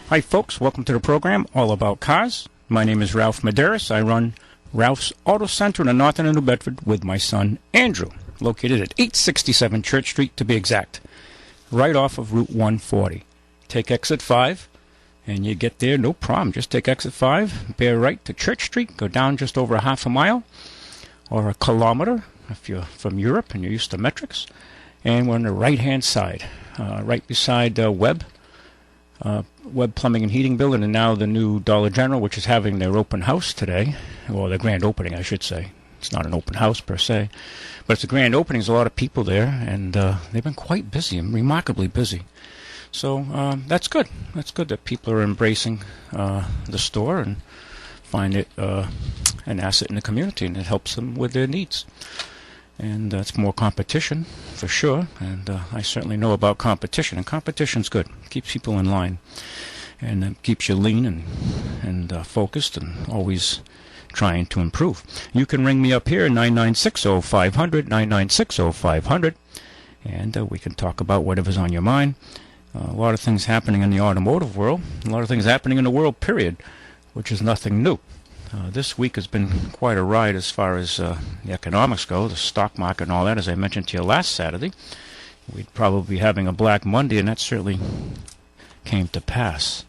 Hi, folks. Welcome to the program, All About Cars. My name is Ralph Medeiros. I run Ralph's Auto Center in the north end of New Bedford with my son, Andrew, located at 867 Church Street, to be exact, right off of Route 140. Take exit 5, and you get there, no problem. Just take exit 5, bear right to Church Street, go down just over a half a mile or a kilometer if you're from Europe and you're used to metrics. And we're on the right-hand side, right beside Webb Plumbing and Heating Building, and now the new Dollar General, which is having their open house today, or the grand opening, I should say. It's not an open house per se, but it's a grand opening. There's a lot of people there, and they've been quite busy, remarkably busy. So that's good. That's good that people are embracing the store and find it an asset in the community, and it helps them with their needs. And it's more competition, for sure, and I certainly know about competition, and competition's good. Keeps people in line, and it keeps you lean and focused and always trying to improve. You can ring me up here at 996-0500, 996-0500, and we can talk about whatever's on your mind. A lot of things happening in the automotive world, a lot of things happening in the world, period, which is nothing new. This week has been quite a ride as far as the economics go, the stock market and all that. As I mentioned to you last Saturday, we'd probably be having a Black Monday, and that certainly came to pass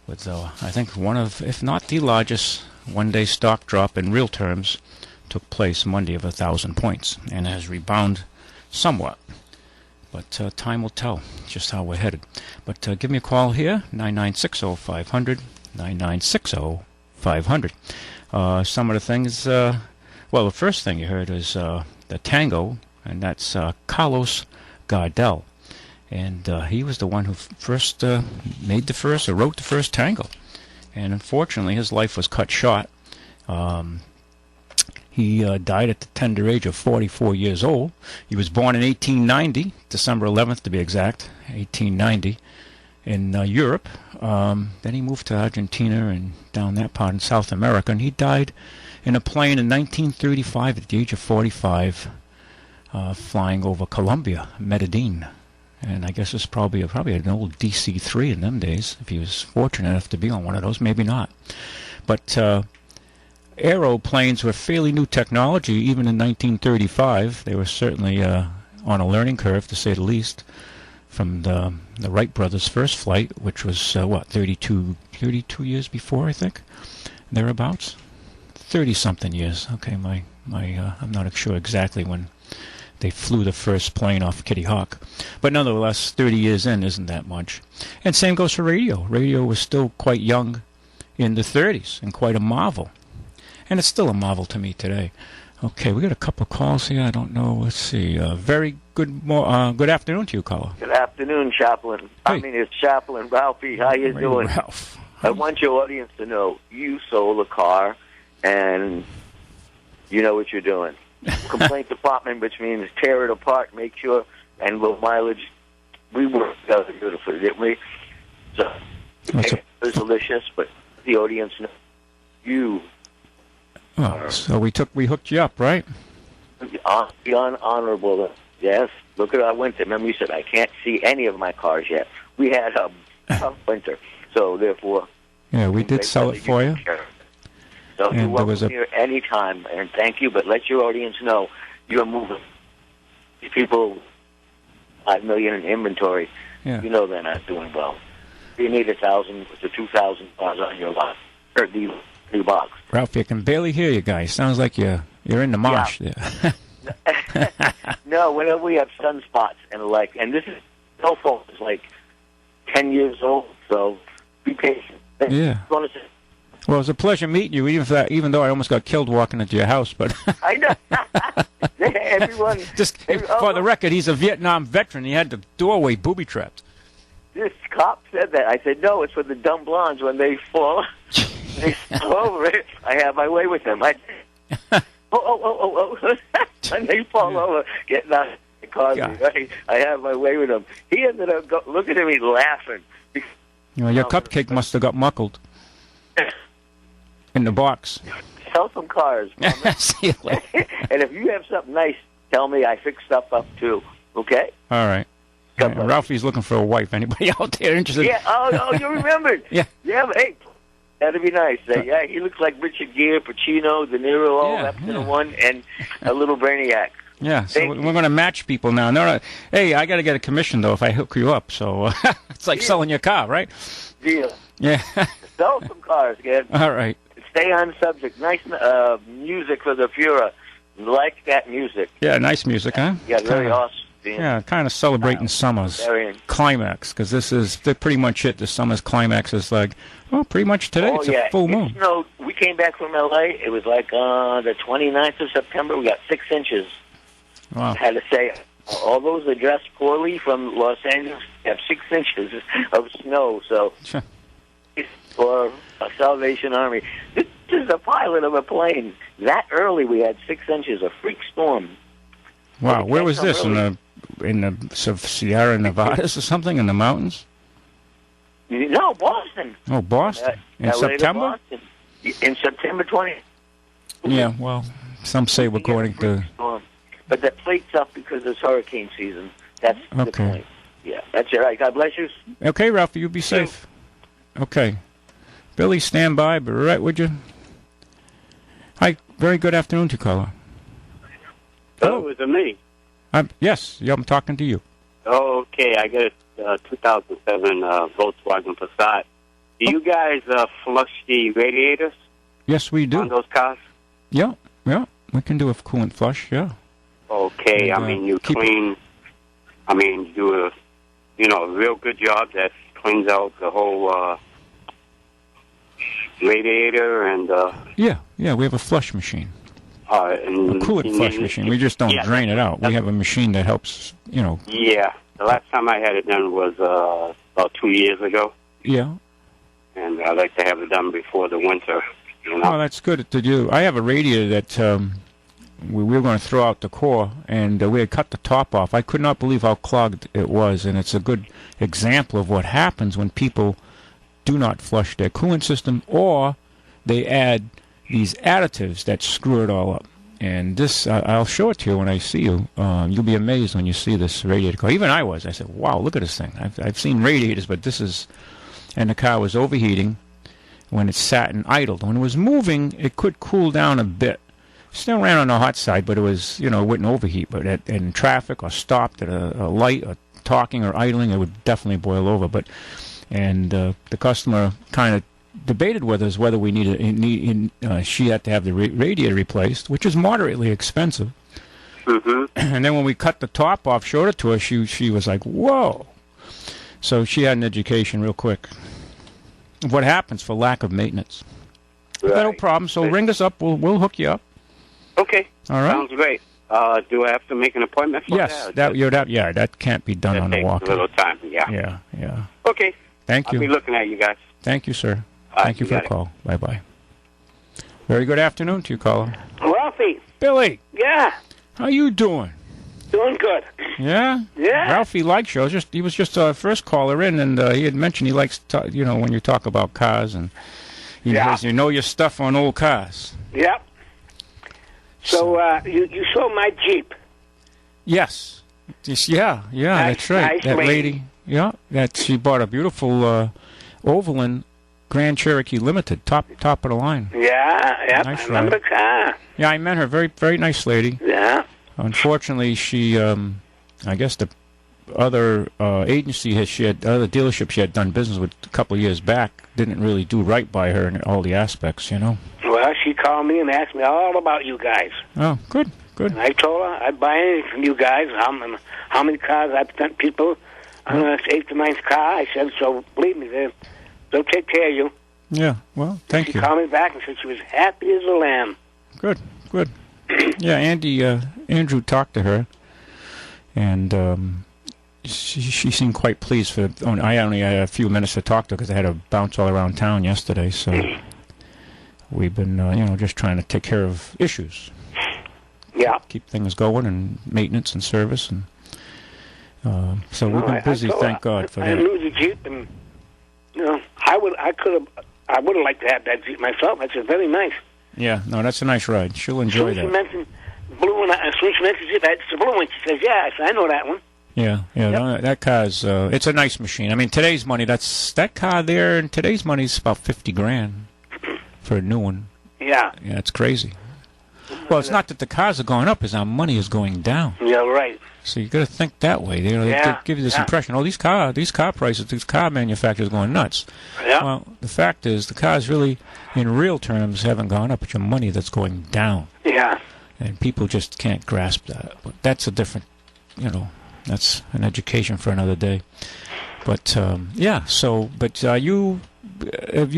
with, I think, one of, if not the largest one-day stock drop in real terms took place Monday of 1,000 points and has rebounded somewhat. But time will tell just how we're headed. But give me a call here, 996-0500, 996-0500. Some of the things, well, the first thing you heard is the tango, and that's Carlos Gardel. And he was the one who first wrote the first tango. And unfortunately, his life was cut short. He died at the tender age of 44 years old. He was born in 1890, December 11th to be exact, 1890, in Europe. Then he moved to Argentina and down that part in South America, and he died in a plane in 1935 at the age of 45, flying over Colombia, Medellin. And I guess it's probably an old DC-3 in them days, if he was fortunate enough to be on one of those, maybe not. But aeroplanes were fairly new technology, even in 1935. They were certainly on a learning curve, to say the least, from the Wright brothers' first flight, which was, 32 years before, I think, thereabouts? 30-something years. Okay, I'm not sure exactly when they flew the first plane off Kitty Hawk. But nonetheless, 30 years in isn't that much. And same goes for radio. Radio was still quite young in the 30s and quite a marvel. And it's still a marvel to me today. Okay, we got a couple of calls here. I don't know. Let's see. Very good afternoon to you, caller. Good afternoon, Chaplain. Hey. It's Chaplain Ralphie. How you doing? Ralph. I want your audience to know you sold a car, and you know what you're doing. Complaint department, which means tear it apart, make sure, and low mileage. We worked together beautifully, didn't we? So it was delicious, but the audience knows you. Oh, so we hooked you up, right? Beyond honorable. Yes. Look at our winter. Remember, you said I can't see any of my cars yet. We had a tough winter, so therefore. Yeah, we did sell it for you. So you're welcome here anytime, and thank you. But let your audience know you're moving. These people, 5 million in inventory. Yeah. You know they're not doing well. You need 1,000 to 2,000 cars on your lot, or the box. Ralph, I can barely hear you guys. Sounds like you're in the marsh there. No, whenever we have sunspots and this is cell phone is like 10 years old, so be patient. Yeah. Well, it was a pleasure meeting you, even though I almost got killed walking into your house. But I know. Everyone. For the record, he's a Vietnam veteran. He had the doorway booby-trapped. This cop said that. I said, no, it's for the dumb blondes when they fall. They fall over it. I have my way with them. When they fall over, getting out of the car, right? I have my way with them. He ended up looking at me laughing. Your cupcake must have got muckled in the box. Sell some cars. See you later. And if you have something nice, tell me. I fix stuff up, too. Okay? All right. And Ralphie's looking for a wife. Anybody out there interested? Yeah. Oh, you remembered. Yeah. Yeah. But, hey, that'd be nice. Yeah, he looks like Richard Gere, Pacino, De Niro, all wrapped in one, and a little brainiac. Yeah, so we're going to match people now. No, hey, I got to get a commission, though, if I hook you up. So it's like selling your car, right? Deal. Yeah. Sell some cars, kid. All right. Stay on subject. Nice music for the Führer. Like that music. Yeah, nice music, huh? Yeah, very awesome. Yeah, kind of celebrating summer's climax, because this is pretty much it. The summer's climax is like, well, pretty much today. It's a full moon. We came back from L.A. It was like the 29th of September. We got 6 inches. Wow. I had to say, all those that dressed poorly from Los Angeles have 6 inches of snow. So, for a Salvation Army. This is a pilot of a plane. That early, we had 6 inches, a freak storm. Wow, where was this? In the Sierra Nevadas or something, in the mountains? No, Boston. Oh, Boston. In September? Boston. In September 20th. Yeah, well, some say we're going to... But that plate's up because it's hurricane season. That's the point. Yeah, that's it. Right. God bless you. Okay, Ralphie, you be safe. Okay. Billy, stand by. Be right with you. Hi, very good afternoon to you, caller. Oh, is it me? Yes, I'm talking to you. Oh, okay. I got a 2007 Volkswagen Passat. Do you guys flush the radiators? Yes, we do. On those cars? Yeah. We can do a coolant flush, yeah. Okay, and, you clean... you do a real good job that cleans out the whole radiator and... Yeah, we have a flush machine. A coolant flush machine. We just don't drain it out. We have a machine that helps, Yeah. The last time I had it done was about 2 years ago. Yeah. And I like to have it done before the winter, Oh, that's good to do. I have a radiator that we were going to throw out the core, and we had cut the top off. I could not believe how clogged it was, and it's a good example of what happens when people do not flush their coolant system, or they add these additives that screw it all up. And this, I'll show it to you when I see you. You'll be amazed when you see this radiator car. Even I was. I said, wow, look at this thing. I've seen radiators, but this is... And the car was overheating when it sat and idled. When it was moving, it could cool down a bit. Still ran on the hot side, but it was, it wouldn't overheat. But in traffic or stopped at a light or talking or idling, it would definitely boil over. The customer kind of debated whether we she had to have the radiator replaced, which is moderately expensive. Mm-hmm. And then when we cut the top off, showed it to her, she was like, whoa. So she had an education real quick. What happens for lack of maintenance? Right. No problem. So ring us up. We'll hook you up. Okay. All right. Sounds great. Do I have to make an appointment for that? Yes. That can't be done on the walk. That takes a little time. Yeah. Yeah. Okay. Thank you. I'll be looking at you guys. Thank you, sir. Thank you for the call. Bye-bye. Very good afternoon to you, caller. Ralphie. Billy. Yeah. How you doing? Doing good. Yeah? Yeah. Ralphie likes you. He was just our first caller in, and he had mentioned he likes, when you talk about cars, and he says you know your stuff on old cars. Yep. So you saw my Jeep. Yes. Yeah, that's right. Nice that lady. Yeah, she bought a beautiful Overland Grand Cherokee Limited, top of the line. Yeah, nice I remember the car. Yeah, I met her. Very, very nice lady. Yeah. Unfortunately, she, I guess the other agency other dealership she had done business with a couple of years back didn't really do right by her in all the aspects, Well, she called me and asked me all about you guys. Oh, good. And I told her I'd buy anything from you guys. How many cars I've sent people on the 8th to 9th car. I said, so believe me, they'll take care of you. Yeah, well, thank you. She called me back and said she was happy as a lamb. Good. Yeah, Andrew talked to her, and she seemed quite pleased. I only had a few minutes to talk to her because I had to bounce all around town yesterday, so we've been, just trying to take care of issues. Yeah. Keep things going and maintenance and service, and so we've been busy. Thank God for that. I knew the Jeep, and I would have liked to have that Jeep myself. That's very nice. Yeah, no, that's a nice ride. She'll enjoy that. She mentioned blue, and she mentioned Jeep. It's the blue one. She says, "Yeah." I said, "I know that one." Yeah, that car's it's a nice machine. I mean, today's money, that car there in today's money is about $50,000 for a new one. Yeah. Yeah, it's crazy. Well, it's not that the cars are going up; it's our money is going down. Yeah, right. So you got to think that way. They give you this impression: oh, these car prices, these car manufacturers are going nuts. Yeah. Well, the fact is, the cars really, in real terms, haven't gone up. It's your money that's going down. Yeah. And people just can't grasp that. But that's a different, that's an education for another day. But yeah. So, but have you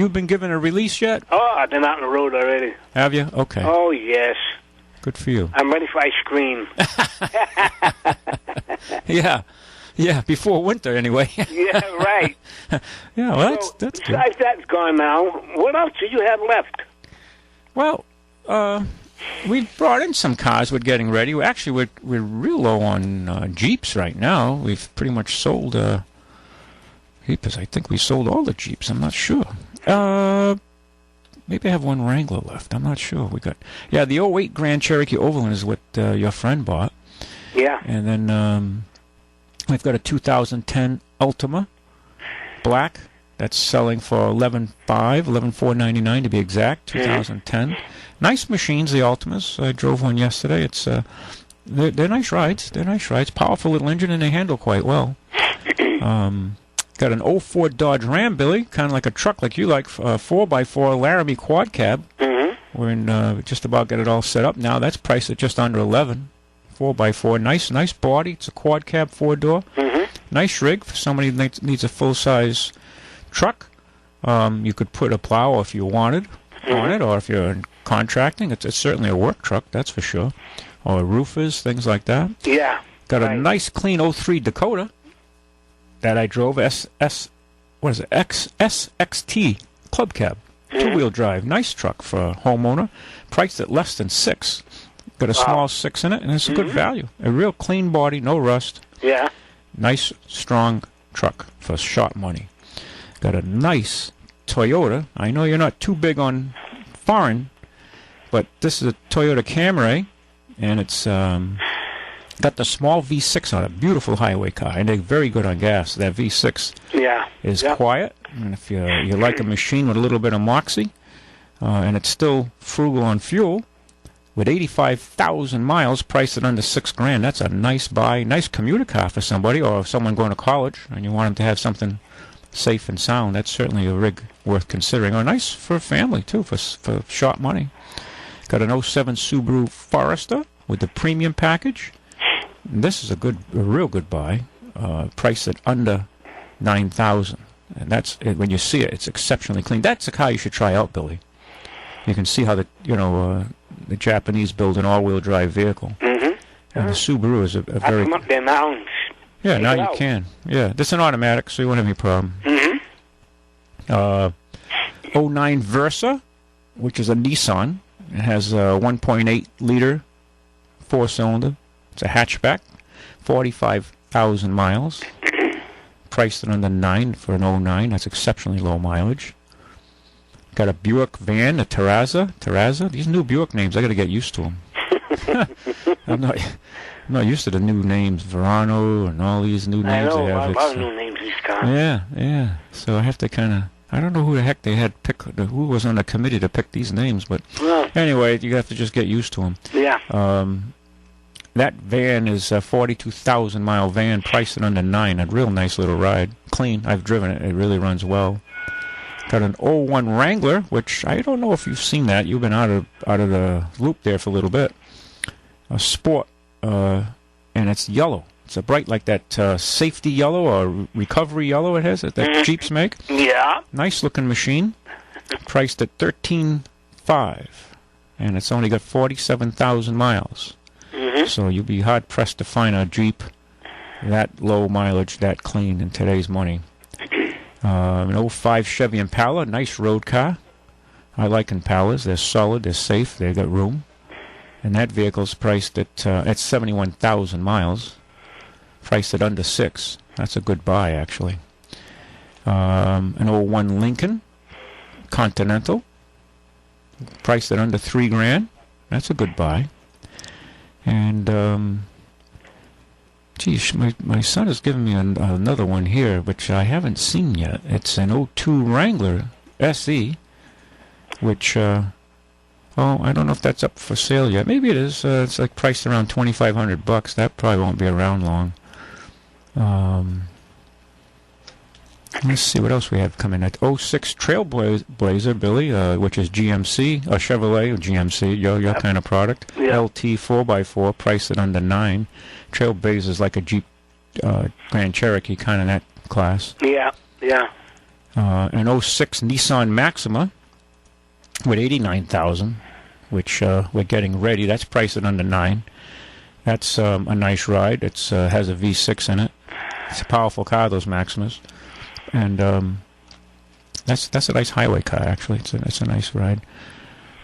been given a release yet? Oh, I've been out on the road already. Have you? Okay. Oh, yes. Good for you. I'm ready for ice cream. Yeah, before winter anyway. Yeah, right. Yeah, well, that's good. Besides that's gone now, what else do you have left? Well, we've brought in some cars we're getting ready. We're real low on Jeeps right now. We've pretty much sold Jeeps. I think we sold all the Jeeps. I'm not sure. Maybe I have one Wrangler left. I'm not sure. The 08 Grand Cherokee Overland is what your friend bought. Yeah. And then we've got a 2010 Ultima Black that's selling for $11,499 to be exact. 2010. Nice machines, the Ultimas. I drove one yesterday. It's they're nice rides. Powerful little engine, and they handle quite well. Got an 04 Dodge Ram, Billy, kind of like a truck like you like, 4x4 Laramie quad cab. We're just about got it all set up now. That's priced at just under 11. 4x4, nice body. It's a quad cab 4-door. Nice rig for somebody who needs a full-size truck. You could put a plow if you wanted on it, or if you're contracting. It's certainly a work truck, that's for sure. Or roofers, things like that. Yeah. Got a nice clean 03 Dakota that I drove, XSXT Club Cab, 2-wheel drive, nice truck for a homeowner, priced at less than $6,000. Got a small 6 in it, and it's a good value. A real clean body, no rust. Yeah. Nice, strong truck for short money. Got a nice Toyota. I know you're not too big on foreign, but this is a Toyota Camry, and it's got the small V6 on it. Beautiful highway car, and they're very good on gas. That V6 is quiet, and if you like a machine with a little bit of moxie, and it's still frugal on fuel, with 85,000 miles, priced at under $6,000, that's a nice buy, nice commuter car for somebody, or if someone going to college and you want them to have something safe and sound. That's certainly a rig worth considering. Or nice for a family too, for short money. Got an 07 Subaru Forester with the premium package. This is a real good buy, priced at under $9,000, and that's when you see it, it's exceptionally clean. That's a car you should try out, Billy. You can see how the Japanese build an all-wheel drive vehicle, and the Subaru is a very. I come up there now. Yeah, now you can. Yeah, this is an automatic, so you won't have any problem. 09 Versa, which is a Nissan. It has a 1.8 liter 4-cylinder. It's a hatchback, 45,000 miles, priced at under $9,000 for an 09. That's exceptionally low mileage. Got a Buick van, a Terrazza. These new Buick names, I got to get used to them. I'm not used to the new names, Verano and all these new names they have. I love new names these cars. Yeah. So I have to kind of. I don't know who the heck they had who was on the committee to pick these names, but anyway, you have to just get used to them. Yeah. That van is a 42,000-mile van, priced at under $9,000. A real nice little ride, clean. I've driven it. It really runs well. Got an 01 Wrangler, which I don't know if you've seen that. You've been out of the loop there for a little bit. A Sport, and it's yellow. It's a bright like that safety yellow or recovery yellow it has that Jeeps make. Yeah. Nice looking machine, priced at $13,500, and it's only got 47,000 miles. So you'd be hard pressed to find a Jeep that low mileage, that clean in today's money. An 05 Chevy Impala, nice road car. I like Impalas. They're solid, they're safe, they got room. And that vehicle's priced at 71,000 miles, priced at under $6,000. That's a good buy, actually. An 01 Lincoln Continental, priced at under $3,000. That's a good buy. And Geez, my son has given me another one here, which I haven't seen yet. It's an 02 Wrangler SE, which, I don't know if that's up for sale yet. Maybe it is. It's like priced around $2,500. That probably won't be around long. Let's see what else we have coming. At 06 Trailblazer, Billy, which is GMC, a Chevrolet or GMC, your kind of product. Yeah. LT 4x4, priced at under $9. Trailblazer is like a Jeep Grand Cherokee, kind of that class. Yeah. An 06 Nissan Maxima with 89,000, which we're getting ready. That's priced at under $9. That's a nice ride. It has a V6 in it. It's a powerful car, those Maximas. And that's a nice highway car, actually. It's a nice ride.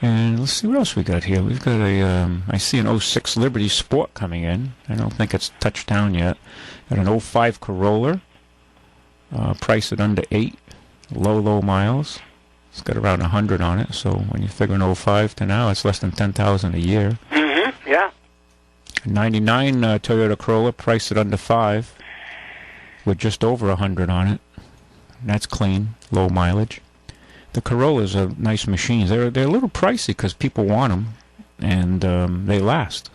And let's see what else we got here. We've got I see an 06 Liberty Sport coming in. I don't think it's touched down yet. Got an 05 Corolla, priced at under 8, low miles. It's got around 100 on it. So when you figure an 05 to now, it's less than 10,000 a year. Mm-hmm. Yeah. 99 Toyota Corolla, priced at under 5, with just over 100 on it. That's clean, low mileage. The Corollas are nice machines. They're a little pricey because people want them, and they last.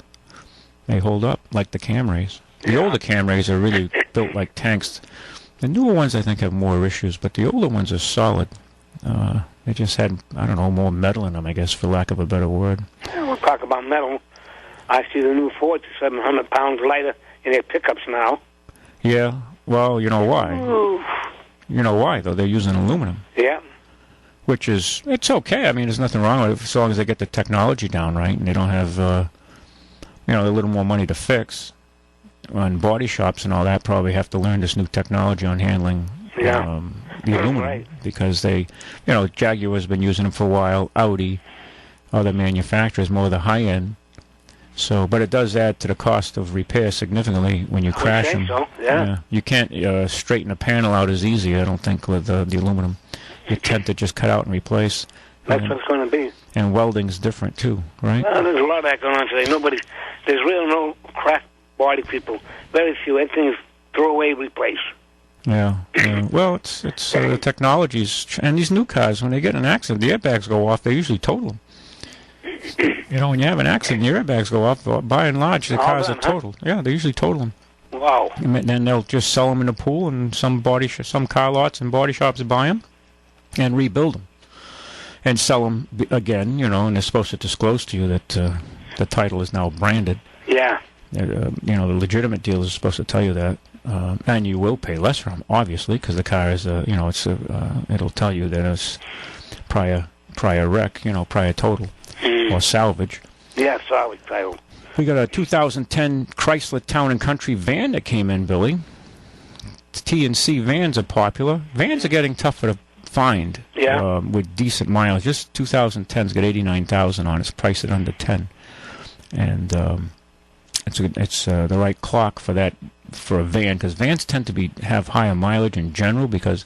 They hold up like the Camrys. The older Camrys are really built like tanks. The newer ones I think have more issues, but the older ones are solid. They just had, I don't know, more metal in them, I guess, for lack of a better word. Yeah, we'll talk about metal. I see the new Fords are 700 pounds lighter in their pickups now. Yeah, well, you know why. Ooh. You know why, though? They're using aluminum. Yeah. Which is, it's okay. I mean, there's nothing wrong with it as long as they get the technology down right and they don't have, a little more money to fix. And body shops and all that probably have to learn this new technology on handling the aluminum. Right. Because they, Jaguar's been using them for a while, Audi, other manufacturers, more the high end. So, but it does add to the cost of repair significantly when you crash them. So. Yeah. You can't straighten a panel out as easy, I don't think, with the aluminum. You tend to just cut out and replace. That's what it's going to be. And welding's different too, right? Well, there's a lot of that going on today. There's really no craft body people. Very few. Everything is throw away, replace. Yeah. Well, it's the technologies, and these new cars, when they get in an accident, the airbags go off. They usually total them. When you have an accident, your airbags go off. By and large, the cars are totaled. Yeah, they usually total them. Wow. And then they'll just sell them in the pool, and some car lots and body shops buy them and rebuild them and sell them again. And they're supposed to disclose to you that the title is now branded. Yeah. The legitimate dealers are supposed to tell you that, and you will pay less for them, obviously, because the car is it'll tell you that it's prior wreck, prior total. Or salvage. Yeah, salvage title. We got a 2010 Chrysler Town and Country van that came in, Billy. T&C vans are popular. Vans are getting tougher to find. Yeah. With decent mileage. This 2010's got 89,000 on it. It's priced at under 10. And it's the right clock for a van, because vans tend to have higher mileage in general because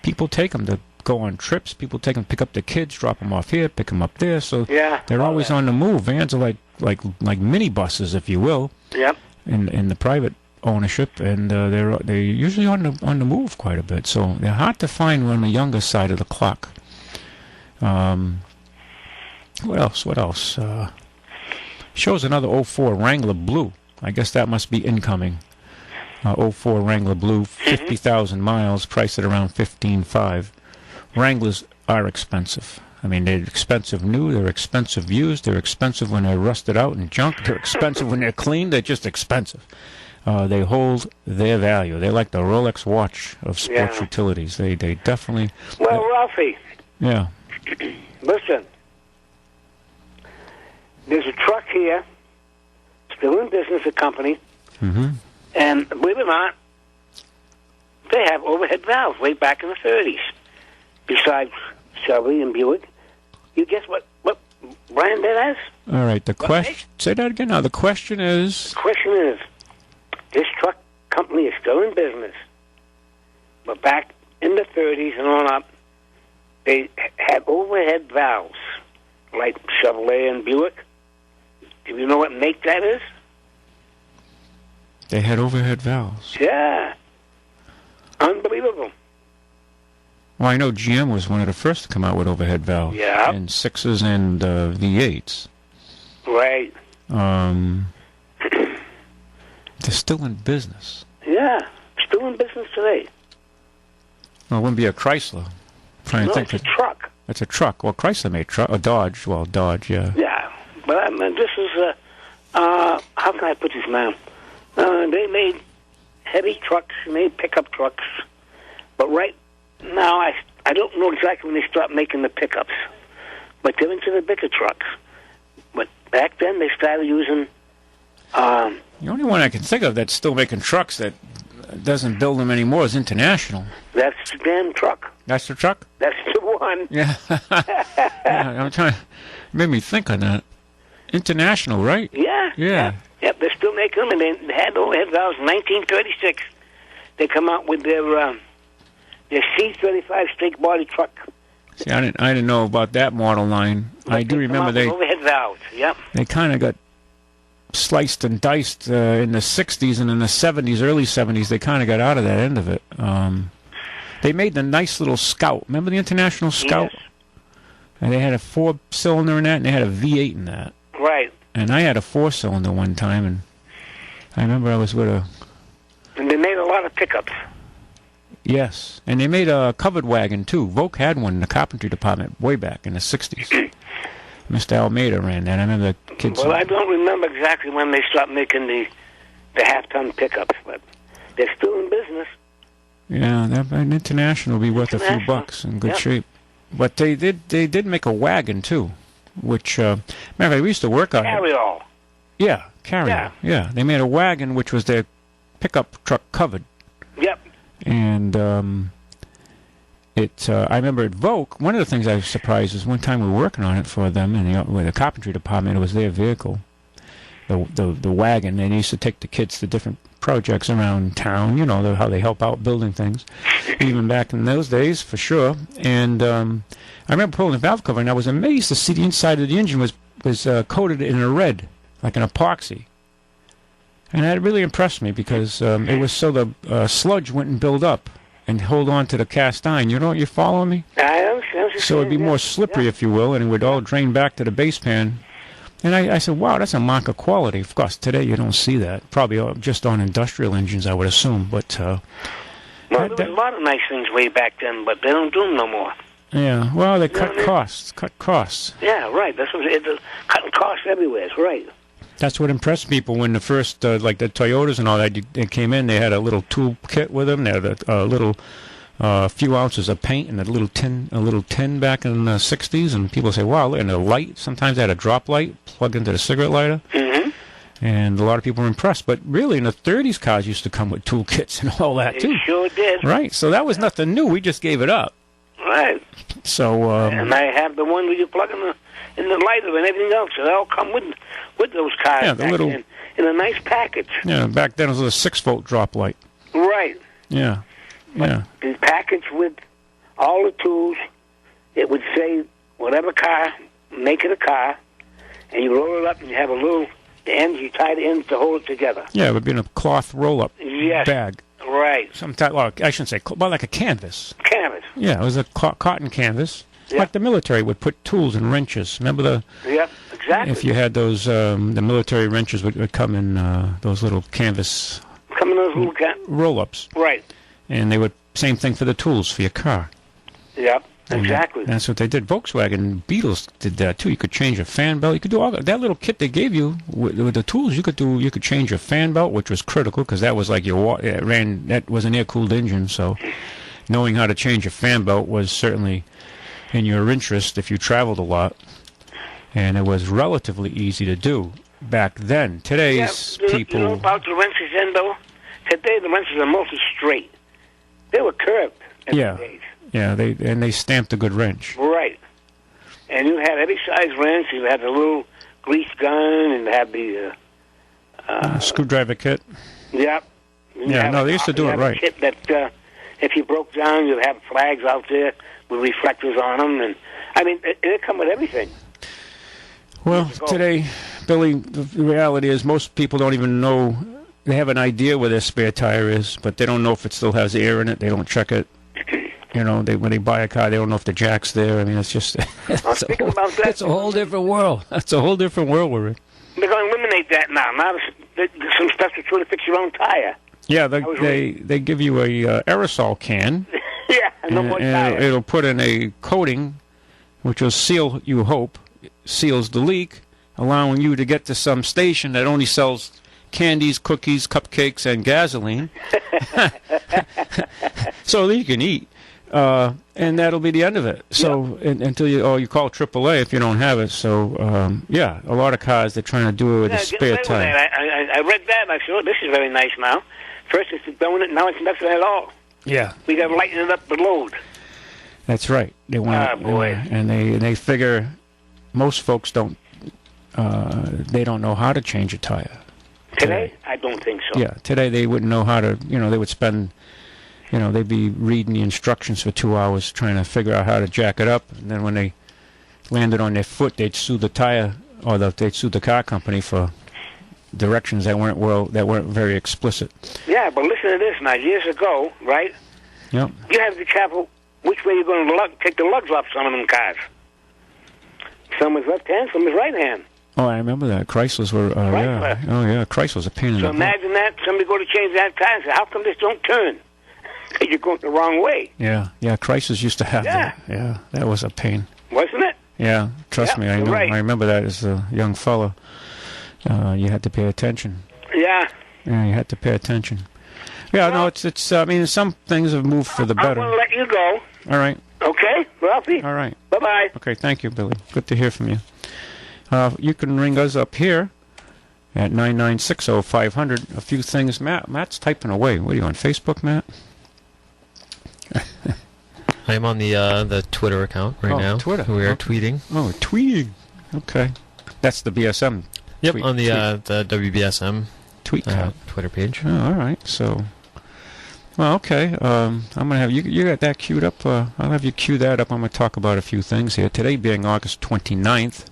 people take them to go on trips. People take them, pick up their kids, drop them off here, pick them up there. So they're always on the move. Vans are like mini buses, if you will. Yep. In the private ownership, and they're usually on the move quite a bit. So they're hard to find on the younger side of the clock. What else? Shows another 04 Wrangler Blue. I guess that must be incoming. 04 Wrangler Blue, 50,000 miles, priced at around $15,500. Wranglers are expensive. I mean, they're expensive new, they're expensive used, they're expensive when they're rusted out and junk, they're expensive when they're clean, they're just expensive. They hold their value. They're like the Rolex watch of sports utilities. They definitely... Well, Ralphie. Yeah. Listen. There's a truck here, still in business, a company, and believe it or not, they have overhead valves way back in the 30s. Besides Chevy and Buick, you guess what brand that is? All right, say that again. Now, the question is... This truck company is still in business, but back in the 30s and on up, they had overhead valves, like Chevrolet and Buick. Do you know what make that is? They had overhead valves. Yeah. Unbelievable. Well, I know GM was one of the first to come out with overhead valves. Yeah. And 6s and V8s. Right. They're still in business. Yeah. Still in business today. Well, it wouldn't be a Chrysler. No, it's a truck. It's a truck. Well, Chrysler made truck. A Dodge. Well, Dodge, yeah. Yeah. But I mean, this is, how can I put this now? They made heavy trucks, they made pickup trucks. But right now, I don't know exactly when they start making the pickups. But they're into the bigger trucks. But back then, they started using... the only one I can think of that's still making trucks that doesn't build them anymore is International. That's the damn truck. That's the truck? That's the one. Yeah. Yeah, I'm trying. Made me think on that. International, right? Yeah. Yeah. Yep, they're still making them, and they had overhead valves in 1936. They come out with their C-35 straight body truck. See, I didn't know about that model line. I do remember they overhead valves. Yep. They kind of got sliced and diced in the 60s, and in the 70s, early 70s, they kind of got out of that end of it. They made the nice little Scout. Remember the International Scout? Yes. And they had a 4-cylinder in that, and they had a V8 in that. Right. And I had a 4-cylinder one time, and I remember I was with a... And they made a lot of pickups. Yes. And they made a covered wagon, too. Voke had one in the carpentry department way back in the 60s. Mr. Almeida ran that. I remember the kids... Well, I don't remember exactly when they stopped making the half-ton pickups, but they're still in business. Yeah, that an International would be worth a few bucks in good shape. But they did make a wagon, too, which... matter of fact, we used to work on it. Carry-all. Yeah, carry-all. Yeah, they made a wagon, which was their pickup truck covered. Yep. And I remember at Voke, one of the things I was surprised is one time we were working on it for them with the carpentry department. It was their vehicle, the wagon. And they used to take the kids to different projects around town. You know how they help out building things, even back in those days for sure. And I remember pulling the valve cover, and I was amazed to see the inside of the engine was coated in a red, like an epoxy. And that really impressed me because it was so the sludge wouldn't build up and hold on to the cast iron. You following me? I understand. So it'd be more slippery, if you will, and it would all drain back to the base pan. And I said, wow, that's a mark of quality. Of course, today you don't see that. Probably just on industrial engines, I would assume. But well, there was a lot of nice things way back then, but they don't do them no more. Yeah, well, they cut costs. Cut costs. Yeah, right. That's what it's cutting costs everywhere. Right. That's what impressed people when the first, like the Toyotas and all that, they came in. They had a little tool kit with them. They had a little, few ounces of paint and a little tin back in the '60s. And people say, "Wow!" And a light. Sometimes they had a drop light plugged into the cigarette lighter. Mm-hmm. And a lot of people were impressed. But really, in the '30s, cars used to come with tool kits and all that too. It sure did. Right. So that was nothing new. We just gave it up. Right. So. And I have the one where you plug in the lighter and everything else. So they all come with those cars. Yeah, the little in a nice package. Yeah, back then it was a 6-volt drop light. Right. Yeah. Yeah. It's packaged with all the tools. It would say whatever car, make it a car, and you roll it up and you have the ends, you tie the ends to hold it together. Yeah, it would be in a cloth roll-up bag. Right. Sometimes, well, I shouldn't say, well, like a canvas. Canvas. Yeah, it was a cotton canvas. Yep. Like the military would put tools and wrenches. Remember the... Yep, exactly. If you had those, the military wrenches would come in those little canvas... Come in those little roll-ups. Right. And they would, same thing for the tools for your car. Yep, exactly. And that's what they did. Volkswagen Beetles did that too. You could change a fan belt. You could do all that little kit they gave you with the tools. You could change your fan belt, which was critical because that was like that was an air-cooled engine. So knowing how to change a fan belt was certainly in your interest if you traveled a lot, and it was relatively easy to do back then. Today's people... You know about the wrenches then, though? Today the wrenches are mostly straight. They were curved in the days. Yeah, they stamped a good wrench. Right. And you had every size wrench. You had the little grease gun, and had the... screwdriver kit. Yep. Yeah, no, they used to do it right. A kit that if you broke down, you'd have flags out there with reflectors on them, and I mean, it come with everything. Well, today, Billy, the reality is most people don't even know they have an idea where their spare tire is, but they don't know if it still has air in it. They don't check it. You know, when they buy a car, they don't know if the jack's there. I mean, it's just it's a whole different world. That's a whole different world we're in. They're going to eliminate that now. Now there's some stuff to try to fix your own tire. Yeah, they give you a aerosol can. Yeah, no more tire. It'll put in a coating, which will seal, you hope, seals the leak, allowing you to get to some station that only sells candies, cookies, cupcakes, and gasoline, so that you can eat. And that'll be the end of it. So until you call AAA if you don't have it. So yeah, a lot of cars they're trying to do it with a spare tire. I read that and I said, oh, this is very nice now. First it's doing it, now it's nothing at all. Yeah, we got to lighten it up the load. That's right. They want, and they figure most folks don't. They don't know how to change a tire. Today, I don't think so. Yeah, today they wouldn't know how to. You know, they would spend. You know, they'd be reading the instructions for 2 hours trying to figure out how to jack it up, and then when they landed on their foot, they'd sue the tire or they'd sue the car company for directions that weren't very explicit. Yeah, but listen to this now. Years ago, right? Yep. You have to be careful which way you're going to take the lugs off some of them cars. Some was left hand, some was right hand. Oh, I remember that. Chryslers were, yeah. Oh, yeah, Chrysler's a pain in the butt. So imagine that. Somebody go to change that tire and say, how come this don't turn? Because you're going the wrong way. Yeah, Chrysler's used to have that. Yeah, that was a pain. Wasn't it? Yeah, trust me, I know. Right. I remember that as a young fellow. You had to pay attention. Yeah. Yeah, you had to pay attention. Yeah, well, no, it's. I mean, some things have moved for the better. I'm going to let you go. All right. Okay, Ralphie? All right. Bye-bye. Okay, thank you, Billy. Good to hear from you. You can ring us up here at 9960500. A few things. Matt's typing away. What are you on, Facebook, Matt? I'm on the Twitter account right now. Twitter. We are tweeting. Oh, tweeting. Okay. That's the BSM. Yep, on the WBSM tweet Twitter page. Oh, all right. So, well, okay. I'm gonna have you got that queued up. I'll have you queue that up. I'm gonna talk about a few things here. Today being August 29th,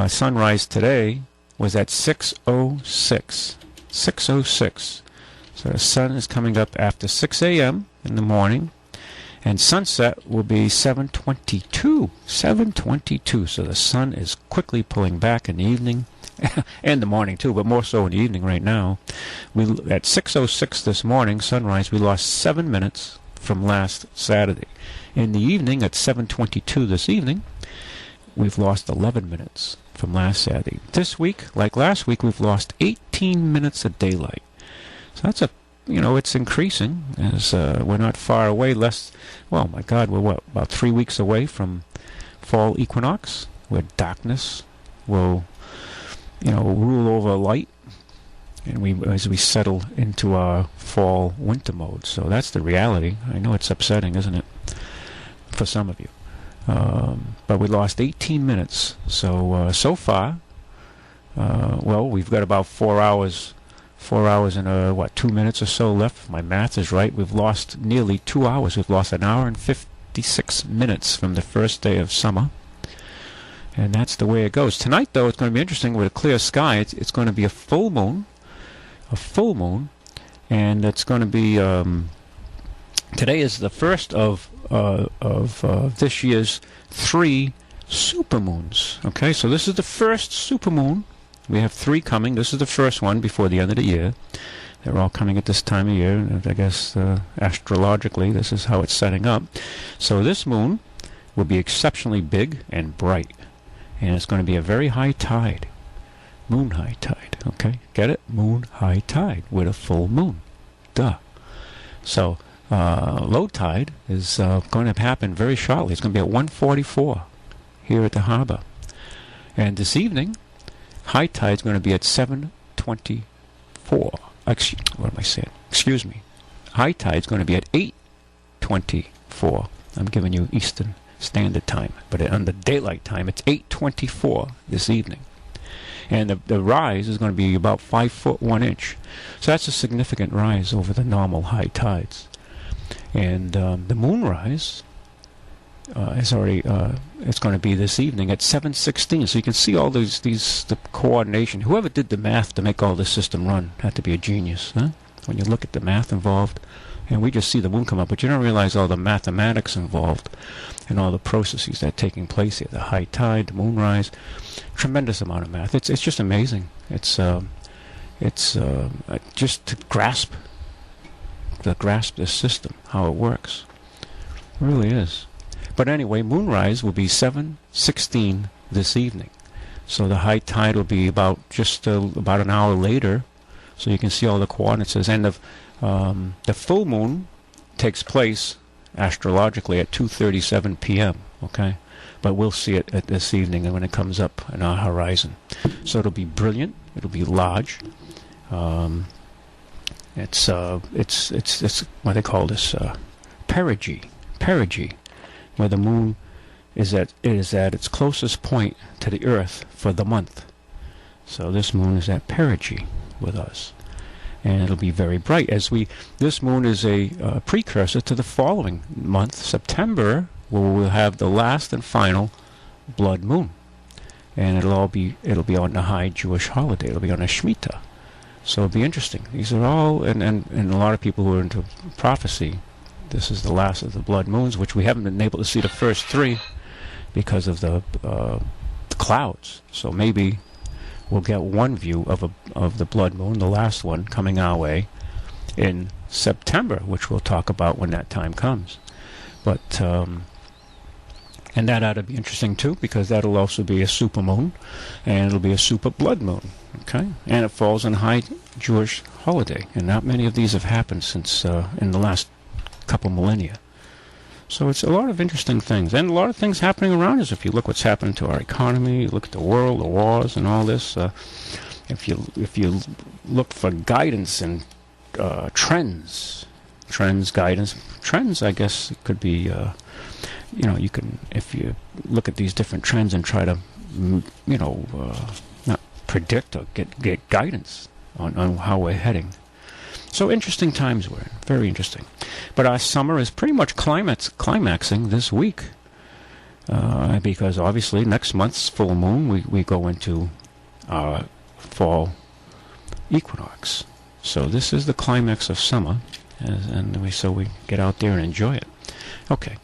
sunrise today was at 6:06. 6:06. So the sun is coming up after 6 a.m. in the morning, and sunset will be 7:22. 7:22. So the sun is quickly pulling back in the evening, and the morning too, but more so in the evening right now. At 6:06 this morning, sunrise, we lost 7 minutes from last Saturday. In the evening, at 7:22 this evening, we've lost 11 minutes from last Saturday. This week, like last week, we've lost 18 minutes of daylight. So that's it's increasing as we're not far away. Well, my God, we're about 3 weeks away from fall equinox, where darkness will, rule over light, and as we settle into our fall winter mode. So that's the reality. I know it's upsetting, isn't it, for some of you? But we lost 18 minutes. So so far, we've got about 4 hours. 4 hours and 2 minutes or so left. If my math is right, we've lost nearly 2 hours. We've lost 1 hour and 56 minutes from the first day of summer. And that's the way it goes. Tonight, though, it's going to be interesting with a clear sky. It's going to be a full moon. And it's going to be... today is the first of this year's 3 supermoons. Okay, so this is the first supermoon. We have 3 coming. This is the first one before the end of the year. They're all coming at this time of year. And I guess astrologically, this is how it's setting up. So this moon will be exceptionally big and bright. And it's going to be a very high tide. Moon high tide. Okay? Get it? Moon high tide with a full moon. Duh. So low tide is going to happen very shortly. It's going to be at 1:44 here at the harbor. And this evening, high tide is going to be at 7:24. What am I saying? Excuse me. High tide is going to be at 8:24. I'm giving you Eastern Standard Time. But under daylight time, it's 8:24 this evening. And the rise is going to be about 5 foot 1 inch. So that's a significant rise over the normal high tides. And the moonrise is already it's going to be this evening at 7:16. So you can see all the coordination. Whoever did the math to make all this system run had to be a genius, huh? When you look at the math involved, and we just see the moon come up, but you don't realize all the mathematics involved and all the processes that are taking place here. The high tide, the moonrise, tremendous amount of math. It's just amazing. It's just to grasp this system, how it works. It really is. But anyway, moonrise will be 7:16 this evening. So the high tide will be about an hour later. So you can see all the coordinates. And the full moon takes place astrologically at 2:37 p.m. Okay, but we'll see it at this evening when it comes up in our horizon. So it'll be brilliant. It'll be large. It's what they call this perigee, where the moon is at its closest point to the Earth for the month. So this moon is at perigee with us, and it'll be very bright. This moon is a precursor to the following month, September, where we'll have the last and final blood moon, and it'll be on the high Jewish holiday. It'll be on a Shemitah. So it'll be interesting. These are all, and a lot of people who are into prophecy, this is the last of the blood moons, which we haven't been able to see the first three because of the clouds. So maybe we'll get one view of the blood moon, the last one, coming our way in September, which we'll talk about when that time comes. But and that ought to be interesting too, because that'll also be a super moon, and it'll be a super blood moon. Okay, and it falls on high Jewish holiday, and not many of these have happened since in the last couple millennia. So it's a lot of interesting things, and a lot of things happening around us. If you look what's happening to our economy, you look at the world, the wars, and all this. If you look for guidance and trends, guidance, trends, I guess it could be. You can, if you look at these different trends and try to, not predict or get guidance on how we're heading. So interesting times we're in, very interesting. But our summer is pretty much climaxing this week, because obviously next month's full moon we go into our fall equinox. So this is the climax of summer, and we get out there and enjoy it. Okay.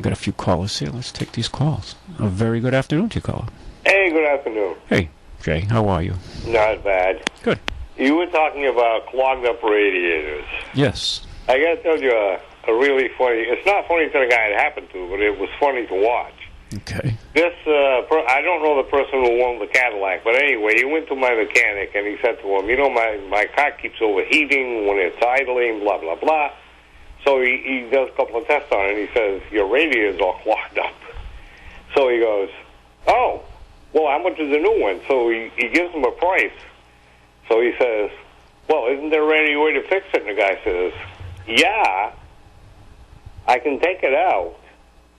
Got a few callers here. Let's take these calls. A very good afternoon to you, caller. Hey, good afternoon. Hey, Jay. How are you? Not bad. Good. You were talking about clogged up radiators. Yes. I got to tell you a really funny... It's not funny to the guy it happened to, but it was funny to watch. Okay. This, I don't know the person who owned the Cadillac, but anyway, he went to my mechanic and he said to him, my car keeps overheating when it's idling, blah, blah, blah. So he does a couple of tests on it, and he says, your radiator's all clogged up. So he goes, oh, well, how much is the new one? So he gives him a price. So he says, well, isn't there any way to fix it? And the guy says, yeah, I can take it out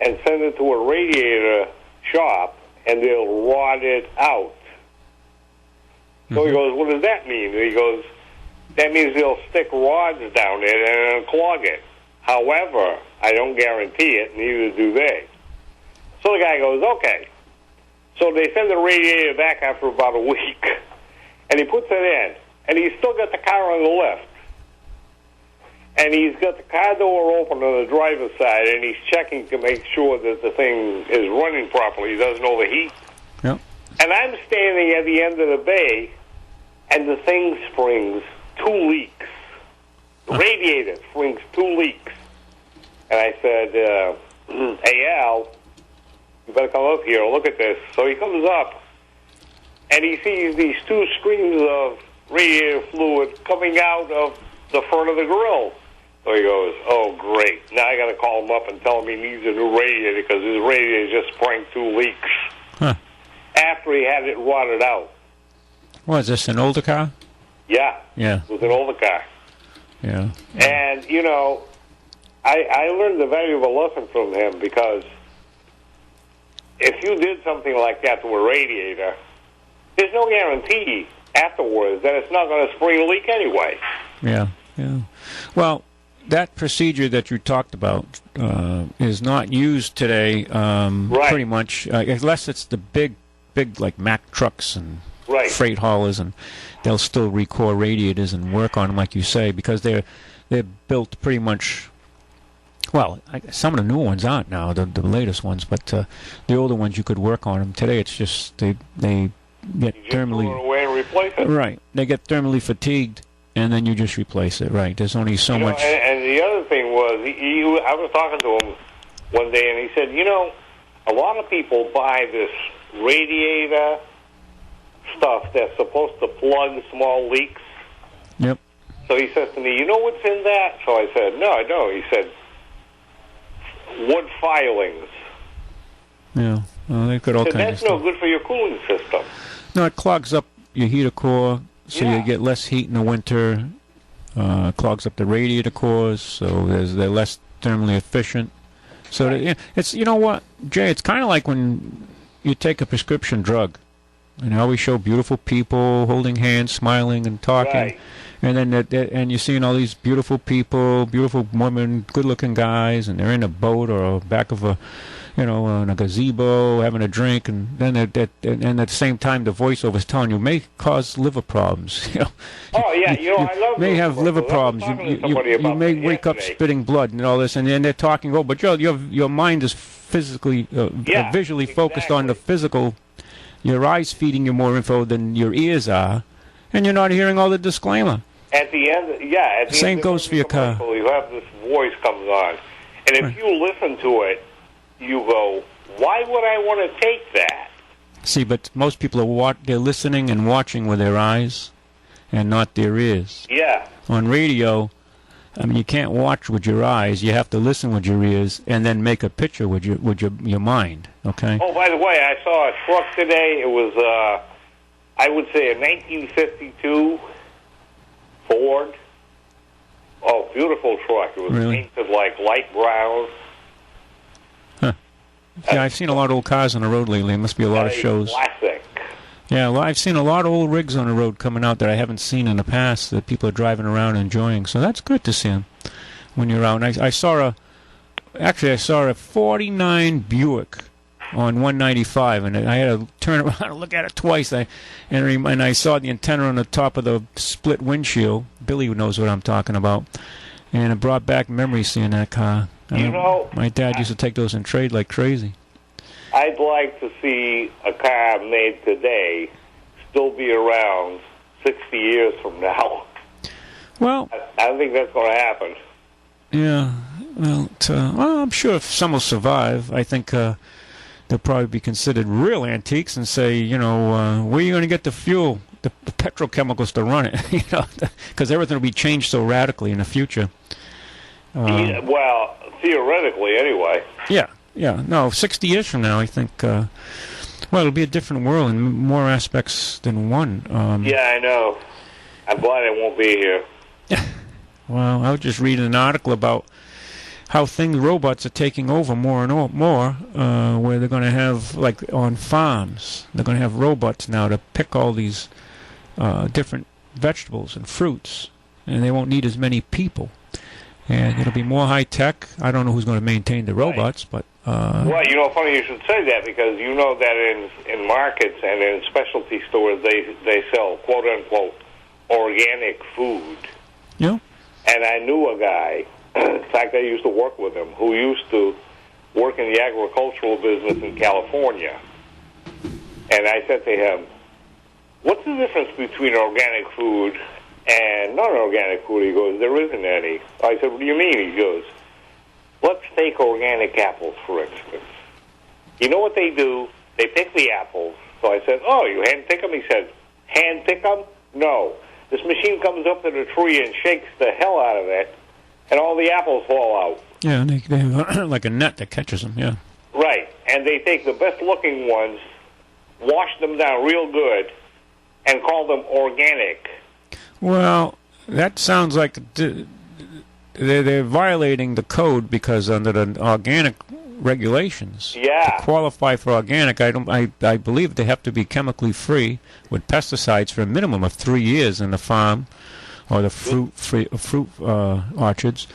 and send it to a radiator shop, and they'll rod it out. So he goes, what does that mean? And he goes, that means they'll stick rods down it and unclog it. However, I don't guarantee it, neither do they. So the guy goes, okay. So they send the radiator back after about a week, and he puts it in, and he's still got the car on the lift. And he's got the car door open on the driver's side, and he's checking to make sure that the thing is running properly. He doesn't overheat. Yep. And I'm standing at the end of the bay, and the thing springs 2 leaks. The radiator springs 2 leaks. And I said, hey, Al, you better come up here and look at this. So he comes up, and he sees these 2 streams of radiator fluid coming out of the front of the grill. So he goes, oh, great. Now I got to call him up and tell him he needs a new radiator because his radiator just sprang 2 leaks. Huh. After he had it rotted out. What, is this an older car? Yeah. Yeah. It was an older car. Yeah. And, I learned a valuable lesson from him because if you did something like that to a radiator, there's no guarantee afterwards that it's not going to spring a leak anyway. Yeah, yeah. Well, that procedure that you talked about is not used today, pretty much, unless it's the big like Mack trucks and freight haulers, and they'll still recore radiators and work on them, like you say, because they're built pretty much. Well, some of the new ones aren't now, the latest ones, but the older ones you could work on them. Today it's just they get thermally. Throw it away and replace it. Right, they get thermally fatigued, and then you just replace it. Right, there's only so much. And the other thing was, I was talking to him one day, and he said, a lot of people buy this radiator stuff that's supposed to plug small leaks. Yep. So he says to me, you know what's in that? So I said, no, I don't. He said, wood filings. Yeah, well, they've got all kinds of that's stuff. no good for your cooling system. No, it clogs up your heater core, so you get less heat in the winter. Clogs up the radiator cores, so they're less thermally efficient. So it's, you know what, Jay, it's kind of like when you take a prescription drug. And they always show beautiful people holding hands, smiling and talking. Right. And then and you're seeing all these beautiful people, beautiful women, good-looking guys, and they're in a boat or back of a, in a gazebo having a drink, and then and at the same time the voiceover is telling you may cause liver problems. Oh yeah, I love. May have liver problems. You may wake up spitting blood and all this, and then they're talking. Oh, but your mind is physically, visually focused on the physical. Your eyes feeding you more info than your ears are, and you're not hearing all the disclaimer. At the end, at the same end goes for your car. You have this voice comes on, and if you listen to it, you go, "Why would I want to take that?" See, but most people are they're listening and watching with their eyes, and not their ears. Yeah. On radio, I mean, you can't watch with your eyes. You have to listen with your ears, and then make a picture with your mind. Okay. Oh, by the way, I saw a truck today. It was, I would say, a 1952 Ford. Oh, beautiful truck. It was painted like light brown. Huh. Yeah, I've seen a lot of old cars on the road lately. There must be a lot of shows. Classic. Yeah, well, I've seen a lot of old rigs on the road coming out that I haven't seen in the past that people are driving around enjoying. So that's good to see them when you're out. And I saw a 49 Buick on 195, and I had to turn around and look at it twice. And I saw the antenna on the top of the split windshield. Billy knows what I'm talking about. And it brought back memories seeing that car. My dad used to take those and trade like crazy. I'd like to see a car made today still be around 60 years from now. Well, I don't think that's going to happen. Yeah. Well, I'm sure if some will survive, I think they'll probably be considered real antiques and say, where are you going to get the fuel, the petrochemicals to run it? Because everything will be changed so radically in the future. Well, theoretically, anyway. Yeah. No, 60 years from now, I think, it'll be a different world in more aspects than one. Yeah, I know. I'm glad I won't be here. Well, I was just reading an article about how robots are taking over more and more, where they're going to have, like on farms, they're going to have robots now to pick all these different vegetables and fruits, and they won't need as many people. And it'll be more high-tech. I don't know who's going to maintain the robots, but... Well, funny you should say that, because you know that in markets and in specialty stores, they sell, quote-unquote, organic food. Yeah. And I knew a guy, in fact, I used to work with him, who used to work in the agricultural business in California. And I said to him, what's the difference between organic food and non-organic food? He goes, there isn't any. I said, what do you mean? He goes, let's take organic apples, for instance. You know what they do? They pick the apples. So I said, oh, you hand pick them? He said, hand pick them? No. This machine comes up to the tree and shakes the hell out of it, and all the apples fall out. Yeah, and they have like a net that catches them, yeah. Right. And they take the best-looking ones, wash them down real good, and call them organic. Well, that sounds like they're violating the code, because under the organic regulations, to qualify for organic, I believe they have to be chemically free with pesticides for a minimum of 3 years in the farm or the fruit orchards,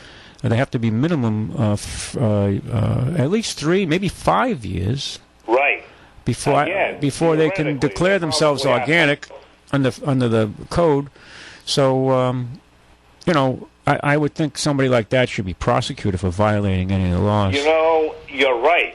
They have to be minimum at least 3, maybe 5 years. Right. Before they can declare themselves organic under the code. So, I would think somebody like that should be prosecuted for violating any of the laws. You're right.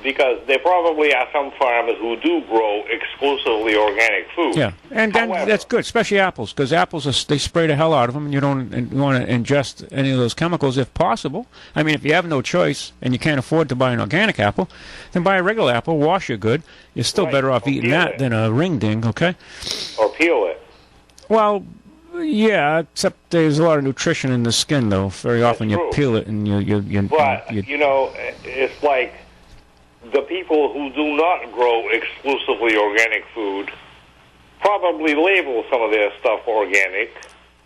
Because there probably are some farmers who do grow exclusively organic food. Yeah, and then that's good, especially apples, because apples, they spray the hell out of them, and you don't want to ingest any of those chemicals if possible. I mean, if you have no choice and you can't afford to buy an organic apple, then buy a regular apple, wash it good. You're still better off eating that than a ring ding, okay? Or peel it. Well, yeah, except there's a lot of nutrition in the skin, though. Very often you peel it and But, it's like the people who do not grow exclusively organic food probably label some of their stuff organic,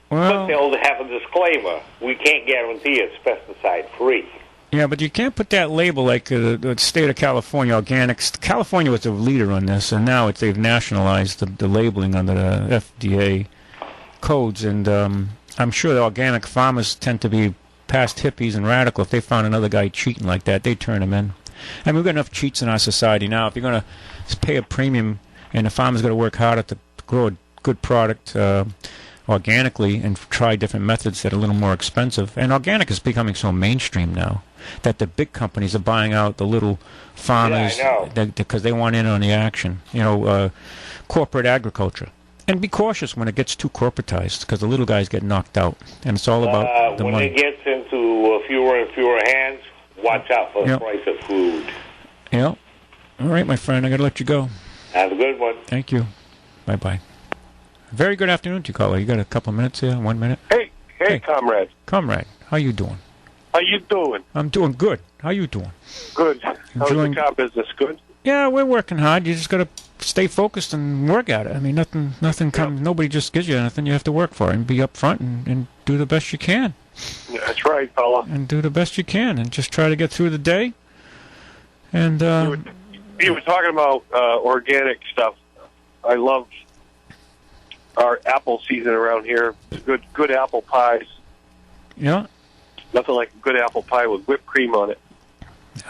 but they'll have a disclaimer. We can't guarantee it's pesticide-free. Yeah, but you can't put that label like the state of California, organics. California was the leader on this, and now they've nationalized the labeling under the FDA codes, and I'm sure the organic farmers tend to be past hippies and radical. If they found another guy cheating like that, they'd turn him in. I mean, we've got enough cheats in our society now. If you're going to pay a premium and the farmer's going to work harder to grow a good product organically and try different methods that are a little more expensive, and organic is becoming so mainstream now that the big companies are buying out the little farmers because they want in on the action. Corporate agriculture. And be cautious when it gets too corporatized, because the little guys get knocked out, and it's all about the money. When it gets into fewer and fewer hands, watch out for the price of food. Yeah. All right, my friend, I got to let you go. Have a good one. Thank you. Bye-bye. Very good afternoon to you, caller. You got a couple of minutes here? 1 minute? Hey, comrade. Comrade, how you doing? How you doing? I'm doing good. How you doing? Good. How's the car business? Good? Yeah, we're working hard. You just got to stay focused and work at it. I mean, nothing comes. Nobody just gives you anything. You have to work for it and be up front and do the best you can. Yeah, that's right, fella. And do the best you can and just try to get through the day. And you were talking about organic stuff. I love our apple season around here. Good apple pies. Yeah. Nothing like a good apple pie with whipped cream on it.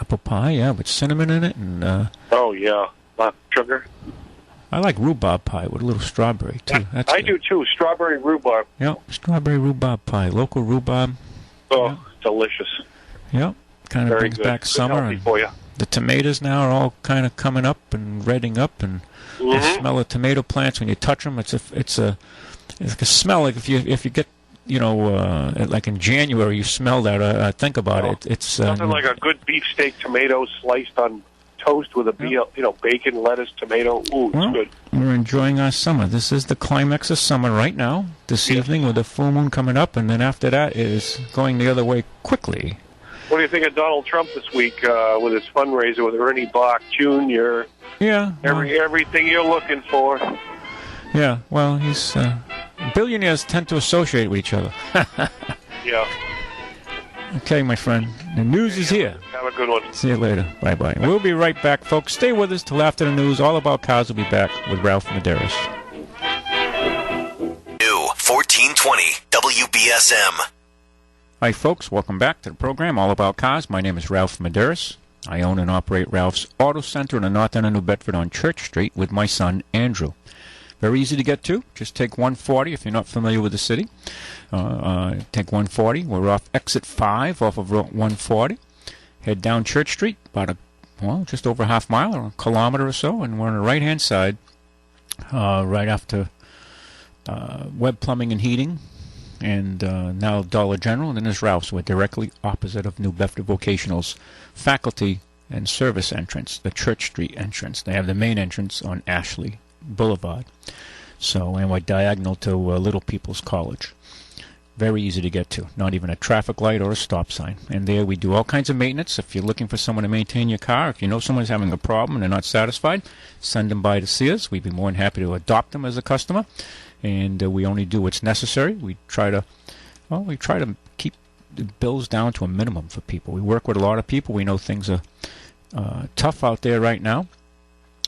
Apple pie, yeah, with cinnamon in it and. Oh yeah, not sugar. I like rhubarb pie with a little strawberry too. I do too. Strawberry rhubarb. Yeah, strawberry rhubarb pie, local rhubarb. Oh, delicious. Yeah, kind of brings back summer. And for you. The tomatoes now are all kind of coming up and redding up, and the smell of tomato plants when you touch them, it's like a smell. Like if you get like in January, you smell that. Think about it. It's nothing like a good beefsteak tomato sliced on toast with a bacon, lettuce, tomato. Ooh, it's good. We're enjoying our summer. This is the climax of summer right now. This evening with the full moon coming up, and then after that is going the other way quickly. What do you think of Donald Trump this week with his fundraiser with Ernie Bach Jr.? Yeah. Everything you're looking for. Yeah, well, he's... billionaires tend to associate with each other. Yeah. Okay, my friend. The news is here. Have a good one. See you later. Bye-bye. We'll be right back, folks. Stay with us till after the news. All About Cars will be back with Ralph Medeiros. New 1420 WBSM. Hi, folks. Welcome back to the program, All About Cars. My name is Ralph Medeiros. I own and operate Ralph's Auto Center in the north end of New Bedford on Church Street with my son, Andrew. Very easy to get to. Just take 140 if you're not familiar with the city. Take 140. We're off exit 5 off of 140. Head down Church Street, about just over a half mile or a kilometer or so, and we're on the right-hand side, right after Webb Plumbing and Heating, and now Dollar General, and then there's Ralph's. We're directly opposite of New Bedford Vocational's faculty and service entrance, the Church Street entrance. They have the main entrance on Ashley Boulevard. And we're diagonal to Little People's College. Very easy to get to. Not even a traffic light or a stop sign. And there we do all kinds of maintenance. If you're looking for someone to maintain your car, if you know someone's having a problem and they're not satisfied, send them by to see us. We'd be more than happy to adopt them as a customer. And we only do what's necessary. We try to keep the bills down to a minimum for people. We work with a lot of people. We know things are tough out there right now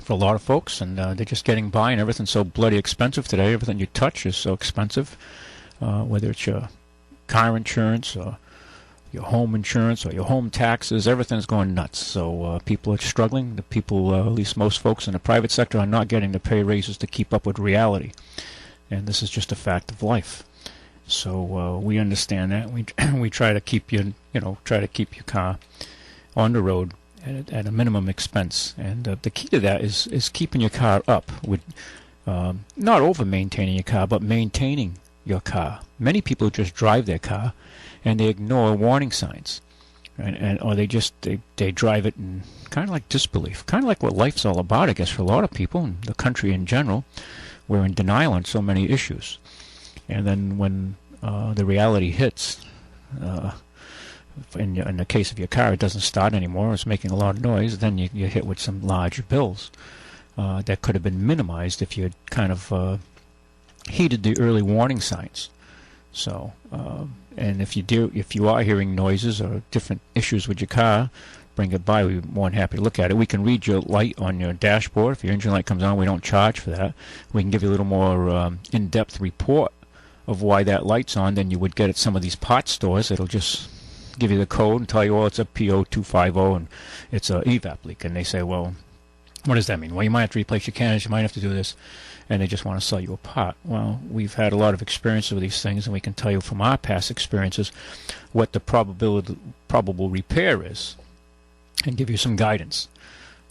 for a lot of folks, and they're just getting by, and everything's so bloody expensive today. Everything you touch is so expensive, whether it's your car insurance or your home insurance or your home taxes. Everything's going nuts. So people are struggling. The people, at least most folks in the private sector, are not getting the pay raises to keep up with reality. And this is just a fact of life. So we understand that. We try to keep try to keep your car on the road at a minimum expense. And the key to that is keeping your car up with not over maintaining your car, but maintaining your car. Many people just drive their car and they ignore warning signs, right? Or they drive it in kind of like disbelief, kind of like what life's all about, I guess, for a lot of people and the country in general. We're in denial on so many issues, and then when the reality hits, in the case of your car, it doesn't start anymore, it's making a lot of noise, then you're hit with some large bills that could have been minimized if you had kind of heeded the early warning signs. So, and if you are hearing noises or different issues with your car, bring it by. We're more than happy to look at it. We can read your light on your dashboard. If your engine light comes on, we don't charge for that. We can give you a little more in-depth report of why that light's on than you would get at some of these parts stores. It'll just give you the code and tell you, it's a P0250 and it's a evap leak. And they say, well, what does that mean? Well, you might have to replace your cannons, you might have to do this, and they just want to sell you a part. Well, we've had a lot of experience with these things, and we can tell you from our past experiences what the probable repair is, and give you some guidance.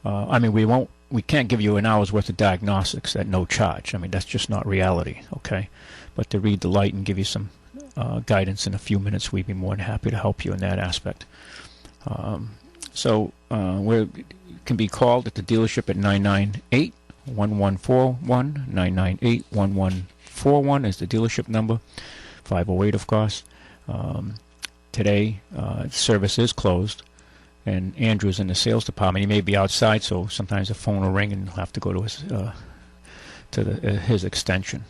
We can't give you an hour's worth of diagnostics at no charge. I mean, that's just not reality, okay? But to read the light and give you some guidance in a few minutes, we'd be more than happy to help you in that aspect. We can be called at the dealership at 998-1141. 998-1141 is the dealership number. 508, of course. Today, service is closed, and Andrew's in the sales department. He may be outside, so sometimes the phone will ring, and he'll have to go to his extension.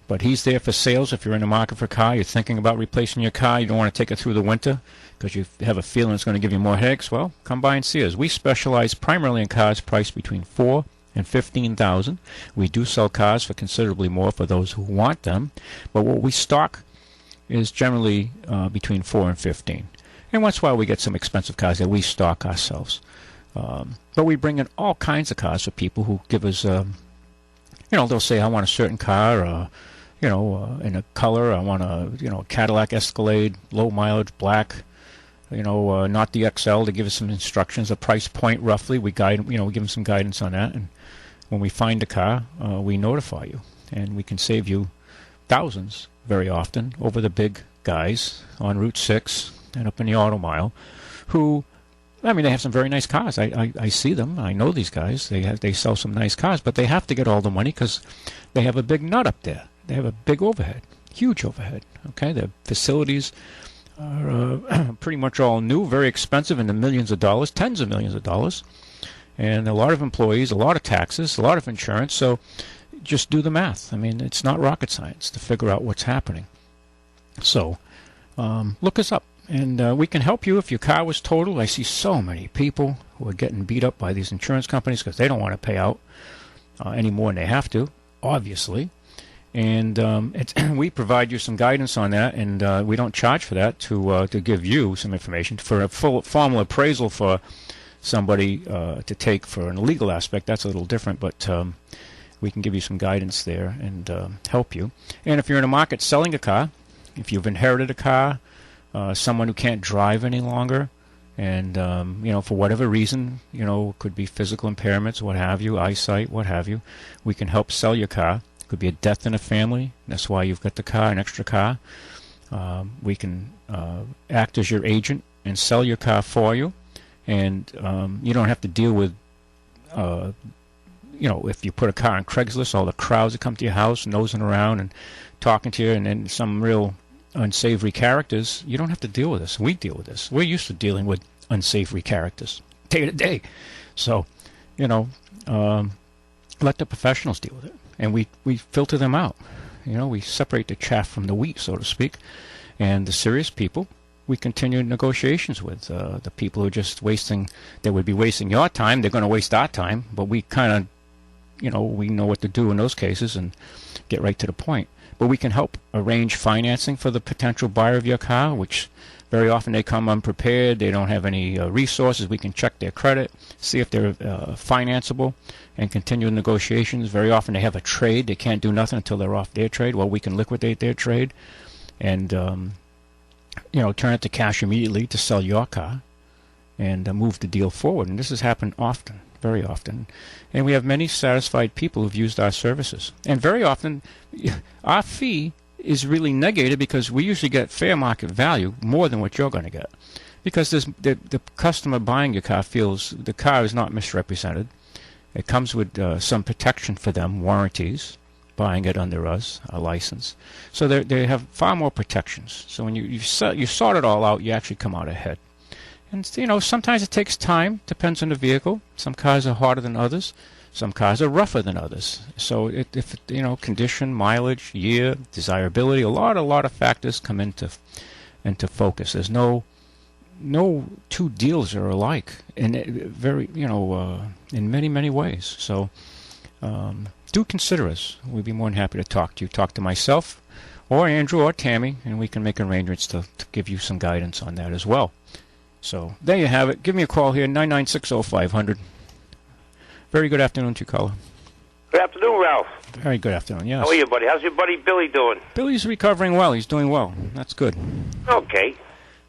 But he's there for sales. If you're in the market for a car, you're thinking about replacing your car, you don't want to take it through the winter because you have a feeling it's going to give you more headaches, well, come by and see us. We specialize primarily in cars priced between $4,000 and $15,000. We do sell cars for considerably more for those who want them, but what we stock is generally between $4,000 and $15,000. And once in a while we get some expensive cars that we stock ourselves. But we bring in all kinds of cars for people who give us, they'll say, I want a certain car, in a color. I want a Cadillac Escalade, low mileage, black, not the XL, to give us some instructions, a price point roughly. We guide, we give them some guidance on that. And when we find a car, we notify you, and we can save you thousands very often over the big guys on Route 6 and up in the Auto Mile, who, they have some very nice cars. I see them. I know these guys. They sell some nice cars, but they have to get all the money because they have a big nut up there. They have a big overhead, huge overhead. Okay, their facilities are pretty much all new, very expensive, in the millions of dollars, tens of millions of dollars, and a lot of employees, a lot of taxes, a lot of insurance. So just do the math. It's not rocket science to figure out what's happening. So look us up. And we can help you if your car was totaled. I see so many people who are getting beat up by these insurance companies because they don't want to pay out any more than they have to, obviously. And we provide you some guidance on that, and we don't charge for that to give you some information. For a full formal appraisal for somebody to take for an illegal aspect, that's a little different, but we can give you some guidance there and help you. And if you're in a market selling a car, if you've inherited a car, someone who can't drive any longer, and for whatever reason, could be physical impairments, what have you, eyesight, what have you, we can help sell your car. It could be a death in a family. That's why you've got the car, an extra car. We can act as your agent and sell your car for you, and you don't have to deal with if you put a car on Craigslist, all the crowds that come to your house nosing around and talking to you, and then some real unsavory characters. You don't have to deal with this. We deal with this. We're used to dealing with unsavory characters day to day. So, let the professionals deal with it. And we filter them out. We separate the chaff from the wheat, so to speak. And the serious people, we continue negotiations with. The people who are just they would be wasting your time, they're going to waste our time. But we kind of, we know what to do in those cases and get right to the point. But we can help arrange financing for the potential buyer of your car, which Very often they come unprepared. They don't have any resources. We can check their credit, see if they're financeable, and continue negotiations. Very often they have a trade. They can't do nothing until they're off their trade. Well, we can liquidate their trade and turn it to cash immediately to sell your car and move the deal forward. And this has happened often, very often. And we have many satisfied people who've used our services. And very often our fee is really negated because we usually get fair market value more than what you're going to get. Because the customer buying your car feels the car is not misrepresented. It comes with some protection for them, warranties, buying it under us, a license. So they have far more protections. So when you sort it all out, you actually come out ahead. And sometimes it takes time, depends on the vehicle. Some cars are harder than others. Some cars are rougher than others. So if condition, mileage, year, desirability, a lot of factors come into focus. There's no two deals are alike in in many ways. So do consider us. We'd be more than happy to talk to you. Talk to myself or Andrew or Tammy, and we can make arrangements to give you some guidance on that as well. So there you have it. Give me a call here, 996-0500. Very good afternoon to you, caller. Good afternoon, Ralph. Very good afternoon, yes. How are you, buddy? How's your buddy Billy doing? Billy's recovering well. He's doing well. That's good. Okay.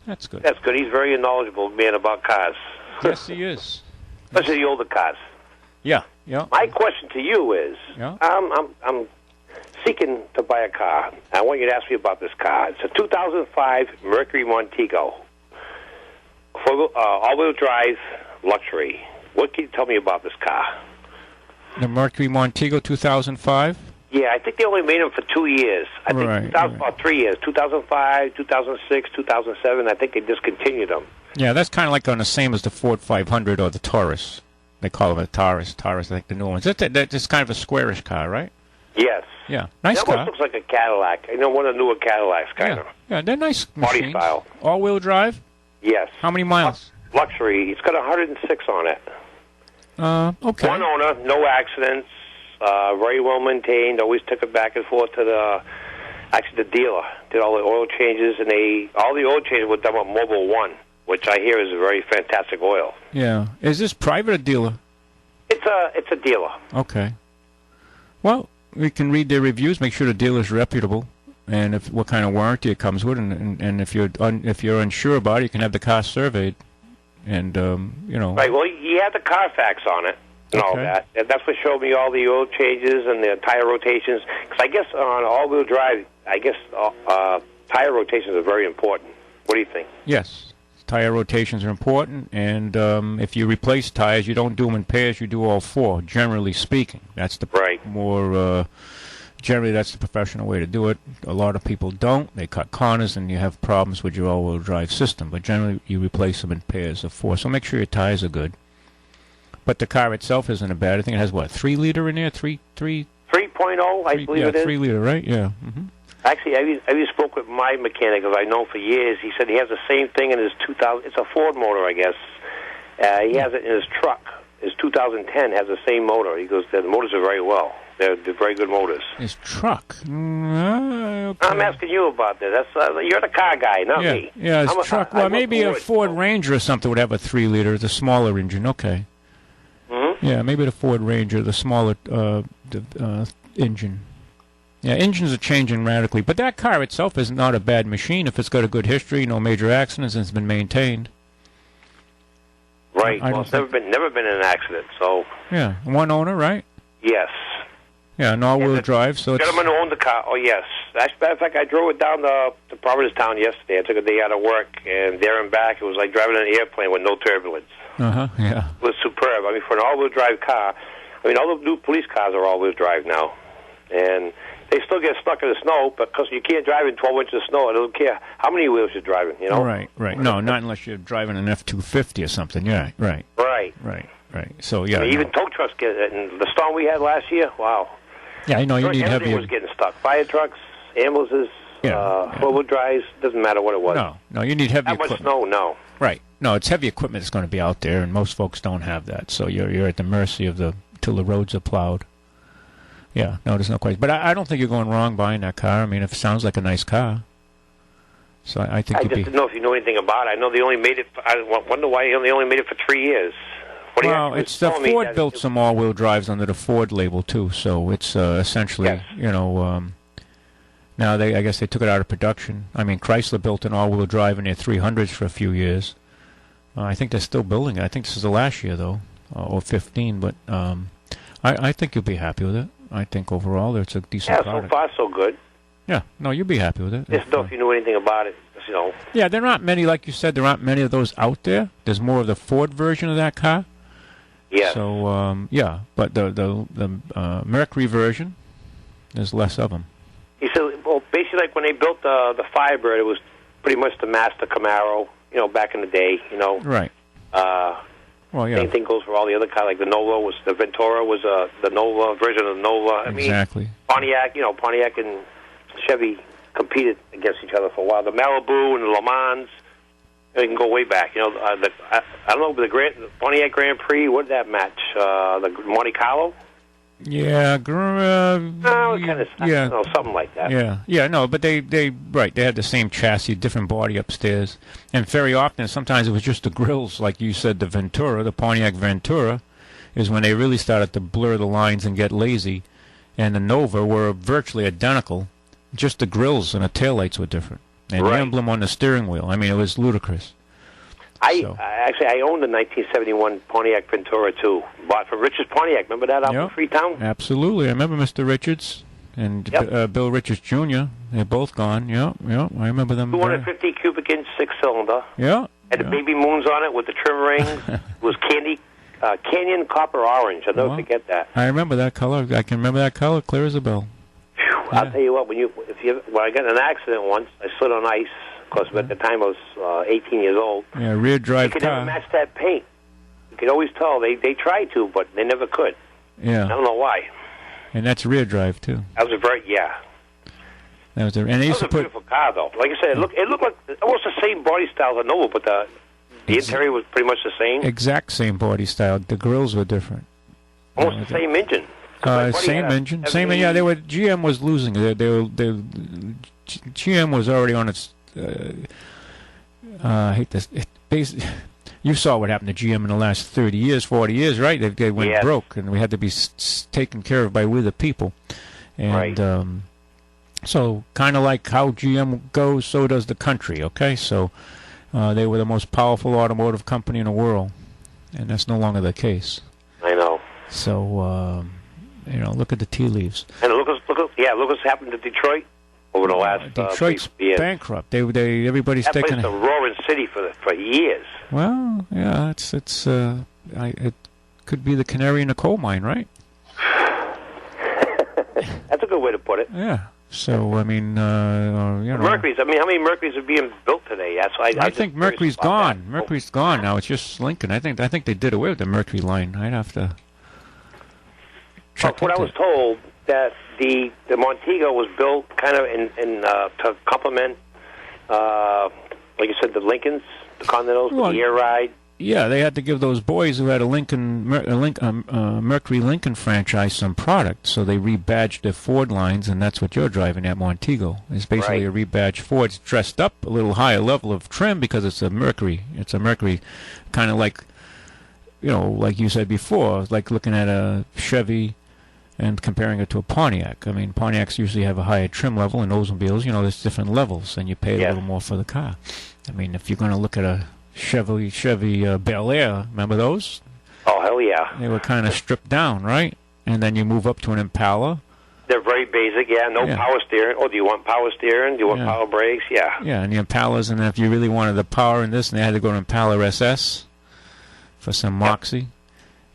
That's good. That's good. He's a very knowledgeable man about cars. Yes, he is. Especially the older cars. Yeah. My question to you is, I'm seeking to buy a car. I want you to ask me about this car. It's a 2005 Mercury Montego. All-wheel drive, luxury. What can you tell me about this car? The Mercury Montego 2005? Yeah, I think they only made them for 2 years. I think about 3 years. 2005, 2006, 2007. I think they discontinued them. Yeah, that's kind of like on the same as the Ford 500 or the Taurus. They call them a Taurus. Taurus, I think, the new ones. That's kind of a squarish car, right? Yes. Yeah, nice car. That almost looks like a Cadillac. One of the newer Cadillacs, kind of. Yeah, they're nice machines. Body style. All-wheel drive? Yes. How many miles? Luxury. It's got 106 on it. Okay. One owner, no accidents, very well maintained. Always took it back and forth to the dealer. Did all the oil changes, and all the oil changes were done with Mobil 1, which I hear is a very fantastic oil. Yeah. Is this private or dealer? It's a dealer. Okay. Well, we can read their reviews, make sure the dealer's reputable, and what kind of warranty it comes with, and if you're unsure about it, you can have the car surveyed. And, Right, well, he had the Carfax on it and all that. And that's what showed me all the oil changes and the tire rotations. Because I guess on all-wheel drive, tire rotations are very important. What do you think? Yes. Tire rotations are important. And if you replace tires, you don't do them in pairs. You do all four, generally speaking. That's the more... Generally, that's the professional way to do it. A lot of people don't. They cut corners, and you have problems with your all-wheel drive system. But generally, you replace them in pairs of four. So make sure your tires are good. But the car itself isn't a bad. I think it has, 3-liter in there? 3.0, I believe it is. 3-liter, right? Yeah. Mm-hmm. Actually, I even spoke with my mechanic, as I know for years. He said he has the same thing in his 2000. It's a Ford motor, I guess. He has it in his truck. His 2010 has the same motor. He goes, the motors are very well. They're very good motors. His truck? Okay. I'm asking you about this. You're the car guy, not me. Yeah, his truck. Maybe a Ford Ranger or something would have a 3-liter, the smaller engine. Okay. Mm-hmm. Yeah, maybe the Ford Ranger, the smaller engine. Yeah, engines are changing radically. But that car itself is not a bad machine if it's got a good history, no major accidents, and it's been maintained. Right. Well, it's never been in an accident, so... Yeah, one owner, right? Yes. Yeah, an all-wheel drive, so the gentleman who owned the car, oh, yes. As a matter of fact, I drove it down to Provincetown yesterday. I took a day out of work, and there and back, it was like driving an airplane with no turbulence. Yeah. It was superb. I mean, for an all-wheel drive car, all the new police cars are all-wheel drive now. And they still get stuck in the snow, because you can't drive in 12 inches of snow. I don't care how many wheels you're driving, Right. No, not unless you're driving an F-250 or something. Yeah, right. So, yeah. Even tow trucks get it. And the storm we had last year, wow. Yeah, you need heavier... Everything was getting stuck. Fire trucks, ambulances, four-wheel drives, doesn't matter what it was. No, you need heavy equipment. That much snow, no. Right. No, it's heavy equipment that's going to be out there, and most folks don't have that. So you're at the mercy of till the roads are plowed. Yeah, no, there's no question. But I don't think you're going wrong buying that car. I mean, if it sounds like a nice car. So I think I just didn't know if you knew anything about it. I know they only made it. I wonder why they only made it for 3 years. Well, it's the Ford built some all-wheel drives under the Ford label too, so it's essentially, now I guess they took it out of production. I mean, Chrysler built an all-wheel drive in their 300s for a few years. I think they're still building it. I think this is the last year though, or 15. But I think you'll be happy with it. I think overall it's a decent product. So far so good. Yeah, no, you'll be happy with it. Just know if you knew anything about it, Yeah, there aren't many, like you said, there aren't many of those out there. There's more of the Ford version of that car. Yeah. So but the Mercury version, there's less of them. He said, well, basically, like when they built the Firebird, it was pretty much the Master Camaro, back in the day, Right. Well, yeah. Same thing goes for all the other cars. Like the Ventura was the Nova version of the Nova. Exactly. Pontiac, Pontiac and Chevy competed against each other for a while. The Malibu and the Le Mans. They can go way back. I don't know, the Pontiac Grand Prix, what did that match? The Monte Carlo? Yeah, something like that. Yeah, no, but they had the same chassis, different body upstairs, and very often, sometimes it was just the grills, like you said, the Ventura, the Pontiac Ventura, is when they really started to blur the lines and get lazy, and the Nova were virtually identical, just the grills and the taillights were different. And the emblem on the steering wheel. I mean, it was ludicrous. I owned a 1971 Pontiac Ventura, too. Bought from Richards Pontiac. Remember that out in Freetown? Absolutely. I remember Mr. Richards and Bill Richards Jr. They're both gone. I remember them. 250 cubic inch, 6-cylinder. Yeah. Had the baby moons on it with the trim rings. It was Canyon Copper Orange. I'll never forget that. I remember that color. I can remember that color clear as a bell. I'll tell you what, when I got in an accident once, I slid on ice. Of course, at the time I was 18 years old. Yeah, rear drive car. They could car. never match that paint. You could always tell. They tried to, but they never could. Yeah. I don't know why. And that's rear drive, too. That was That was a beautiful car, though. Like I said, it looked like almost the same body style as a Nova, but the interior was pretty much the same. Exact same body style. The grills were different. Almost the same engine. Same engine. Yeah, GM was losing. GM was already on its. I hate this. You saw what happened to GM in the last 30 years, 40 years, right? They went broke, and we had to be taken care of by we the people. And so, kind of like how GM goes, so does the country. Okay, so they were the most powerful automotive company in the world, and that's no longer the case. I know. So. Look at the tea leaves. And look what's happened to Detroit over the last Detroit's years. bankrupt. Everybody's that taking place a roaring city for years. Well, yeah, it could be the canary in the coal mine, right? That's a good way to put it. Yeah. So I mean, Mercury's. I mean, how many Mercury's are being built today? I think Mercury's gone. Mercury's gone now. It's just Lincoln. I think they did away with the Mercury line. I'd have to. What I was told that the Montego was built kind of in to complement, like you said, the Lincolns, the Continentals, the air ride. Yeah, they had to give those boys who had a Mercury Lincoln franchise some product, so they rebadged their Ford lines, and that's what you're driving at Montego. It's basically a rebadged Ford. It's dressed up a little higher level of trim because it's a Mercury. It's a Mercury, kind of like, like you said before, like looking at a Chevy and comparing it to a Pontiac. I mean, Pontiacs usually have a higher trim level, and Oldsmobiles, there's different levels, and you pay a little more for the car. I mean, if you're going to look at a Chevy Bel Air, remember those? Oh, hell yeah. They were kind of stripped down, right? And then you move up to an Impala. They're very basic, no power steering. Oh, do you want power steering? Do you want power brakes? Yeah. Yeah, and the Impalas, and then if you really wanted the power in this, and they had to go to Impala SS for some Moxie.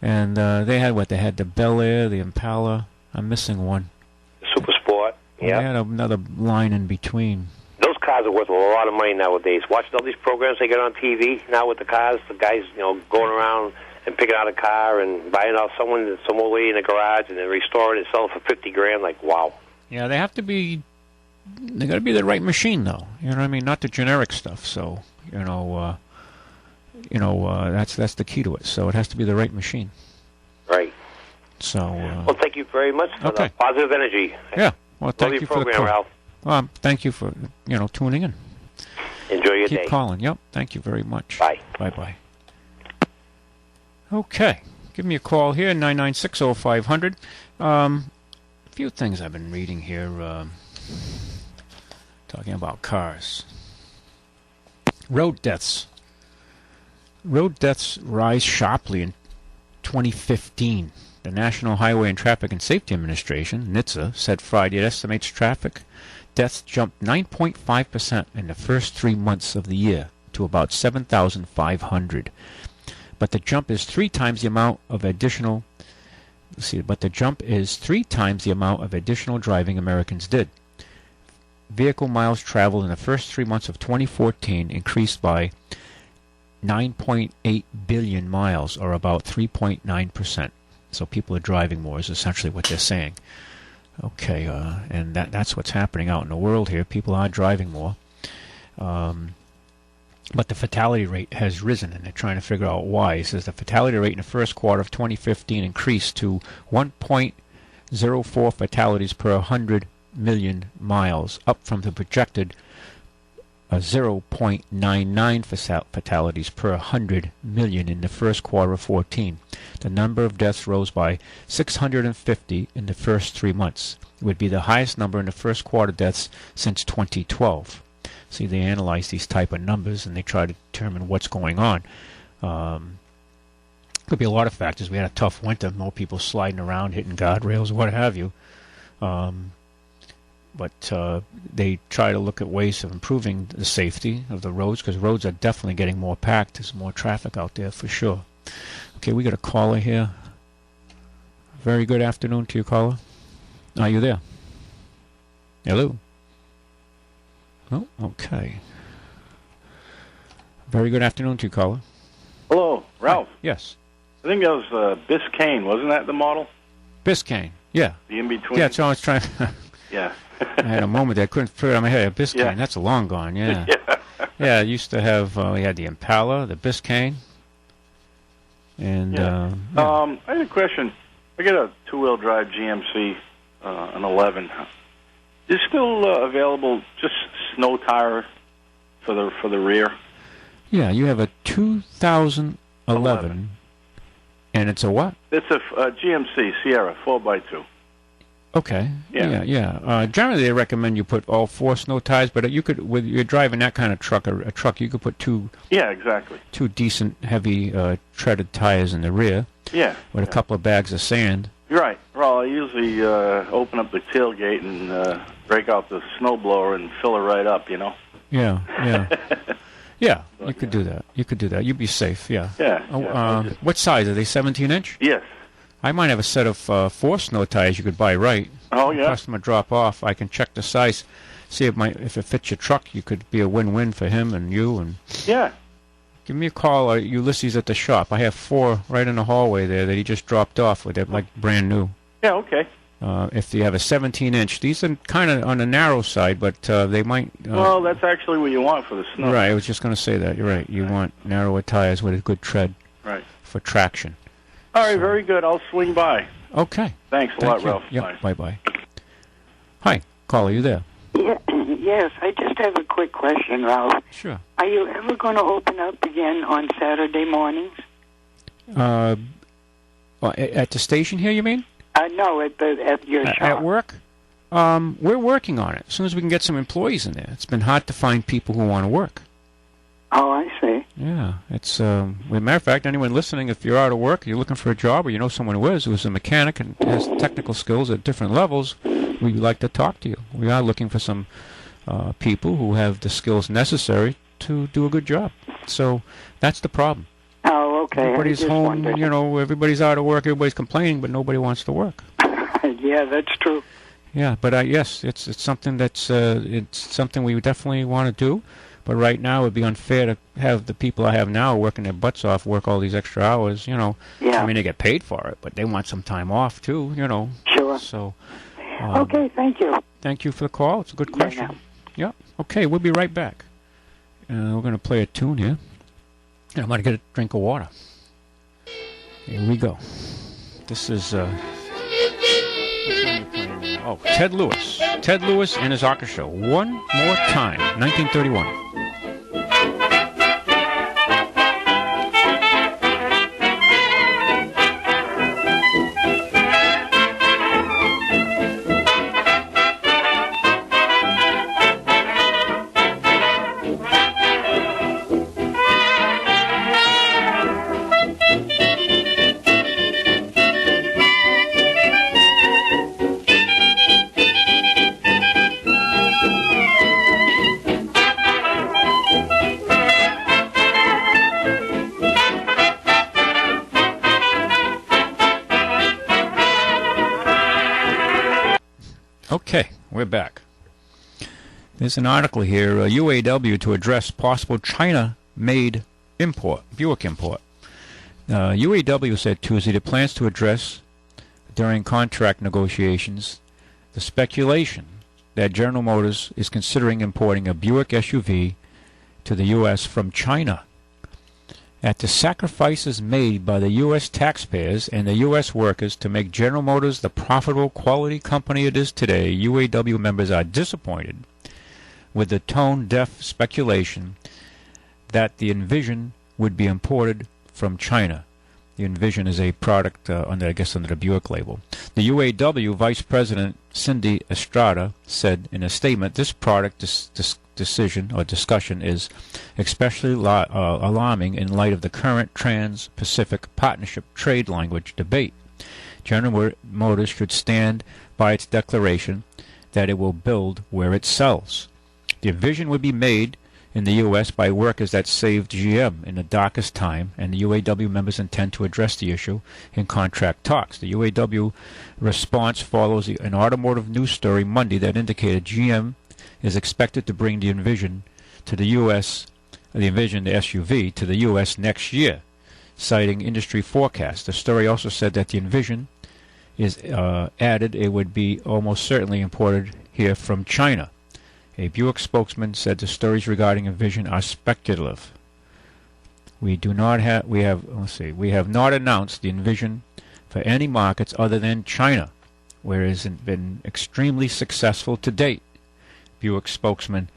And they had They had the Bel Air, the Impala. I'm missing one. Super Sport. Yeah. They had another line in between. Those cars are worth a lot of money nowadays. Watching all these programs they get on TV now with the cars, the guys, going around and picking out a car and buying out some old lady in the garage and then restore it and sell it for $50,000. Like, wow. Yeah, they got to be the right machine, though. You know what I mean? Not the generic stuff. So, that's the key to it. So it has to be the right machine. Right. So. Well, thank you very much for the positive energy. Yeah. Well, thank you for the call. Ralph. Well, thank you for tuning in. Enjoy your day. Keep calling. Yep. Thank you very much. Bye. Bye-bye. Okay. Give me a call here, 996-0500. A few things I've been reading here, talking about cars. Road deaths. Road deaths rise sharply in 2015. The National Highway and Traffic and Safety Administration, NHTSA, said Friday it estimates traffic deaths jumped 9.5% in the first 3 months of the year to about 7,500. But the jump is three times the amount of additional driving Americans did. Vehicle miles traveled in the first 3 months of 2014 increased by 9.8 billion miles, or about 3.9%. So people are driving more is essentially what they're saying. Okay, and that's what's happening out in the world here. People are driving more. But the fatality rate has risen, and they're trying to figure out why. It says the fatality rate in the first quarter of 2015 increased to 1.04 fatalities per 100 million miles, up from the projected 0.99 fatalities per 100 million in the first quarter of 14. The number of deaths rose by 650 in the first 3 months. It would be the highest number in the first quarter deaths since 2012. See, they analyze these type of numbers and they try to determine what's going on. Could be a lot of factors. We had a tough winter, more people sliding around, hitting guardrails, what have you. But they try to look at ways of improving the safety of the roads, because roads are definitely getting more packed. There's more traffic out there for sure. Okay, we got a caller here. Very good afternoon to you, caller. Are you there? Hello? Oh, okay. Very good afternoon to you, caller. Hello, Ralph. Hi. Yes. I think that was Biscayne, wasn't that the model? Biscayne, yeah. The in-between? Yeah, so I was trying... Yeah. I had a moment there. I couldn't figure it out in my head. Biscayne, Yeah. That's long gone, yeah. Yeah. Yeah, I used to have... we had the Impala, the Biscayne. And, Yeah. yeah. I had a question. I got a two-wheel drive GMC, an 11. Is still available just snow tire for the rear? Yeah, you have a 2011, and it's a what? It's a GMC Sierra 4x2. Okay. Yeah. Yeah. Generally, they recommend you put all four snow tires, but you could, with you're driving that kind of truck, a truck, you could put two. Yeah, exactly. Two decent, heavy, treaded tires in the rear. Yeah. With a couple of bags of sand. Right. Well, I usually open up the tailgate and break out the snowblower and fill it right up, you know? Yeah. Yeah, you could do that. You'd be safe, yeah. Yeah. What size? Are they 17-inch? Yes. I might have a set of 4 snow tires you could buy right. Oh, yeah? Customer drop off. I can check the size, see if it fits your truck. You could be a win-win for him and you. And yeah. Give me a call, Ulysses at the shop. I have 4 right in the hallway there that he just dropped off with. They're like brand new. Yeah, okay. If you have a 17-inch, these are kind of on the narrow side, but they might... well, that's actually what you want for the snow. Right, I was just going to say that. You're right. You want narrower tires with a good tread. Right. For traction. All right, very good. I'll swing by. Okay. Thanks a lot, Ralph. Yep. Bye-bye. Hi, caller, you there? Yeah, yes, I just have a quick question, Ralph. Sure. Are you ever going to open up again on Saturday mornings? At the station here, you mean? No, at your shop. At work? We're working on it. As soon as we can get some employees in there. It's been hard to find people who want to work. Oh, I see. Yeah, it's as a matter of fact, anyone listening, if you're out of work, you're looking for a job, or you know someone who's a mechanic and has technical skills at different levels, we'd like to talk to you. We are looking for some people who have the skills necessary to do a good job. So that's the problem. Oh, okay. Everybody's home, everybody's out of work, everybody's complaining, but nobody wants to work. Yeah, that's true. Yeah, but yes, it's something that's it's something we definitely want to do. But right now, it would be unfair to have the people I have now working their butts off work all these extra hours, Yeah. I mean, they get paid for it, but they want some time off, too, Sure. So. Okay, thank you. Thank you for the call. It's a good question. Yeah. Okay, we'll be right back. We're going to play a tune here. And I'm going to get a drink of water. Here we go. This is... Ted Lewis. Ted Lewis and his orchestra. One More Time, 1931. we're back. There's an article here, UAW to address possible China-made import, Buick import. UAW said Tuesday it plans to address, during contract negotiations, the speculation that General Motors is considering importing a Buick SUV to the U.S. from China. At the sacrifices made by the U.S. taxpayers and the U.S. workers to make General Motors the profitable quality company it is today, UAW members are disappointed with the tone-deaf speculation that the Envision would be imported from China. The Envision is a product under the Buick label. The UAW Vice President Cindy Estrada said in a statement, this product decision or discussion is especially alarming in light of the current Trans-Pacific Partnership trade language debate. General Motors should stand by its declaration that it will build where it sells. The Envision would be made in the U.S. by workers that saved GM in the darkest time, and the UAW members intend to address the issue in contract talks. The UAW response follows an automotive news story Monday that indicated GM is expected to bring the Envision to the U.S., the SUV, to the U.S. next year, citing industry forecasts. The story also said that the Envision is added it would be almost certainly imported here from China. A Buick spokesman said the stories regarding Envision are speculative. We have not announced the Envision for any markets other than China, where it has been extremely successful to date. Buick spokesman